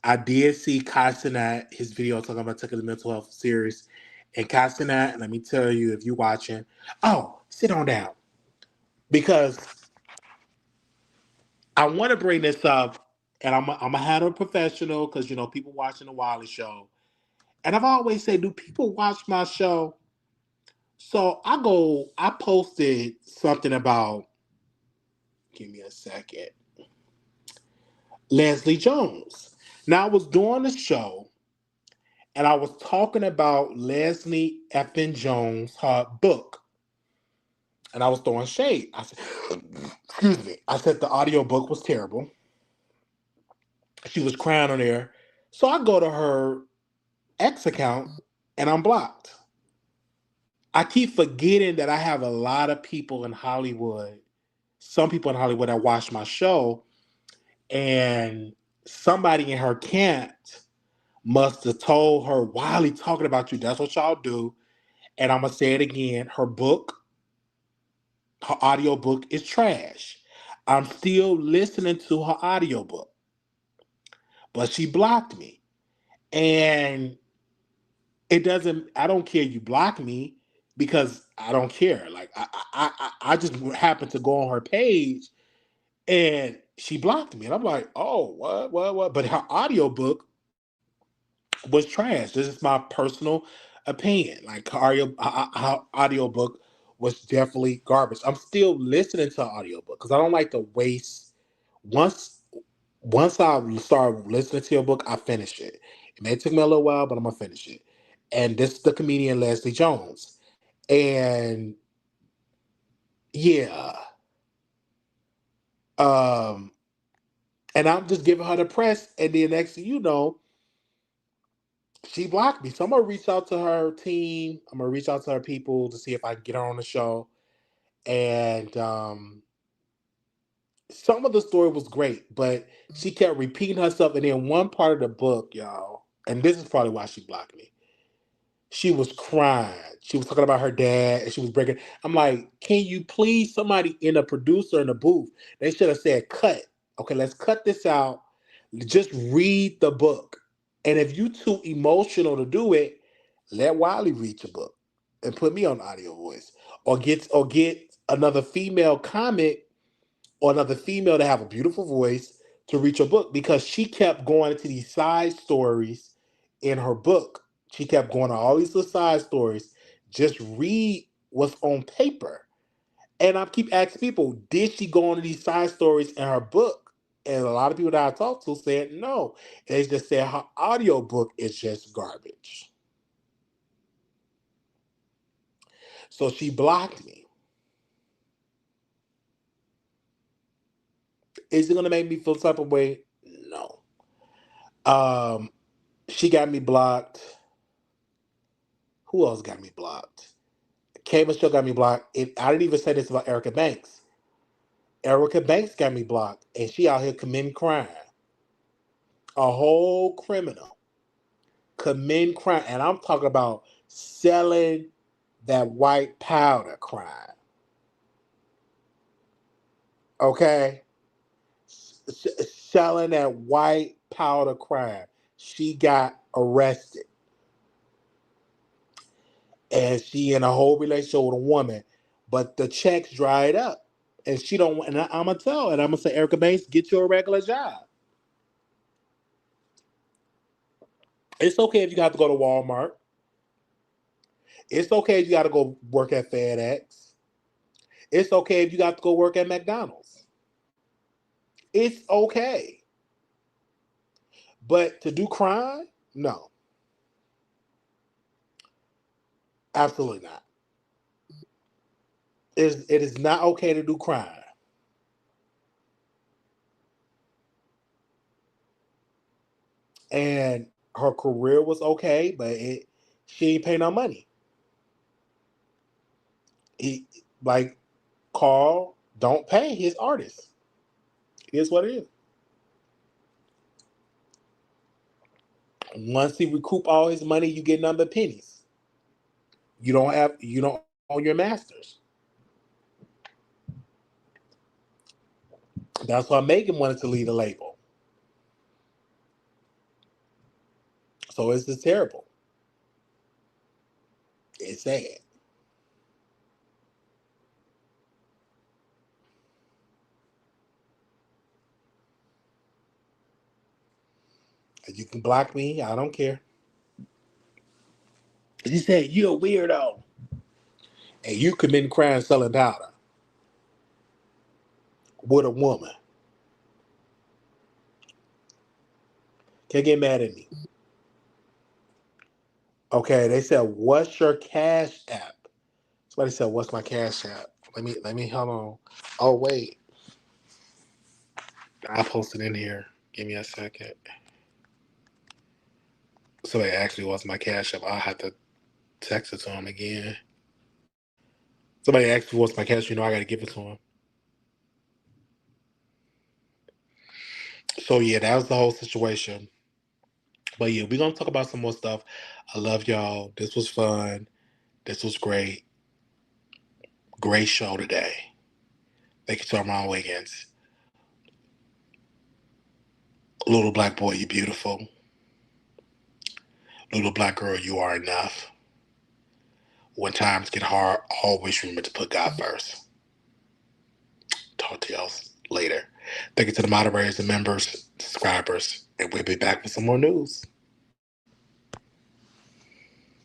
S2: I did see Kasinat, his video talking about taking the mental health serious. And Kasinat, let me tell you, if you're watching, sit on down. Because I want to bring this up, and I'm gonna have a professional because people watching the Wiley show, and I've always said, do people watch my show? So I posted something about. Give me a second. Leslie Jones. Now I was doing the show, and I was talking about Leslie Effin Jones, her book, and I was throwing shade. I said, excuse me. I said the audio book was terrible. She was crying on there. So I go to her X account and I'm blocked. I keep forgetting that I have a lot of people in Hollywood, some people in Hollywood that watch my show, and somebody in her camp must have told her, Wiley talking about you. That's what y'all do. And I'm going to say it again. Her audio book is trash. I'm still listening to her audio book, but she blocked me. And I don't care you block me because I don't care. Like I just happened to go on her page and she blocked me. And I'm like, oh, what? But her audiobook was trash. This is my personal opinion. Like her audiobook was definitely garbage. I'm still listening to her audiobook because I don't like to waste once once I start listening to your book, I finish it. It may take me a little while, but I'm gonna finish it. And this is the comedian Leslie Jones. And yeah, um, and I'm just giving her the press, and then next thing you know, she blocked me. So I'm gonna reach out to her team. I'm gonna reach out to her people to see if I can get her on the show. And some of the story was great, but she kept repeating herself. And then one part of the book, y'all, and this is probably why she blocked me. She was crying. She was talking about her dad and she was breaking. I'm like, can you please, somebody in a producer in the booth, they should have said, cut. Okay, let's cut this out. Just read the book. And if you too emotional to do it, let Wiley read your book and put me on audio voice. Or get another female comic or another female to have a beautiful voice to read your book because she kept going into these side stories in her book. She kept going to all these little side stories. Just read what's on paper. And I keep asking people, did she go into these side stories in her book? And a lot of people that I talked to said no. They just said her audio book is just garbage. So she blocked me. Is it gonna make me feel some type of way? No. Um, she got me blocked. Who else got me blocked? K Michelle got me blocked. I didn't even say this about Erica Banks. Erica Banks got me blocked, and she out here committing crime. A whole criminal committing crime, and I'm talking about selling that white powder crime. Okay, selling that white powder crime. She got arrested, and she in a whole relationship with a woman, but the checks dried up. And she don't. And I'm gonna tell, and I'm gonna say, Erica Banks, get you a regular job. It's okay if you got to go to Walmart. It's okay if you got to go work at FedEx. It's okay if you got to go work at McDonald's. It's okay. But to do crime, no, absolutely not. It is not okay to do crime. And her career was okay, but she ain't pay no money. He like Carl don't pay his artists. It is what it is. Once he recoup all his money, you get nothing but pennies. You don't own your masters. That's why Megan wanted to lead the label. So it's just terrible. It's sad. You can block me. I don't care. She said, you're a weirdo. And you committing crimes selling powder with a woman. Can't get mad at me. Okay, they said, what's your cash app? Somebody said, what's my cash app? Let me hold on. Oh wait. I'll post it in here. Give me a second. Somebody actually wants my cash app. I'll have to text it to him again. Somebody actually wants my cash, I gotta give it to him. So yeah, that was the whole situation. But yeah, we're gonna talk about some more stuff. I love y'all. This was fun. This was great. Great show today. Thank you to Armon Wiggins. Little black boy, you're beautiful. Little black girl, you are enough. When times get hard, always remember to put God first. Talk to y'all later. Thank you to the moderators and members, subscribers, and we'll be back with some more news.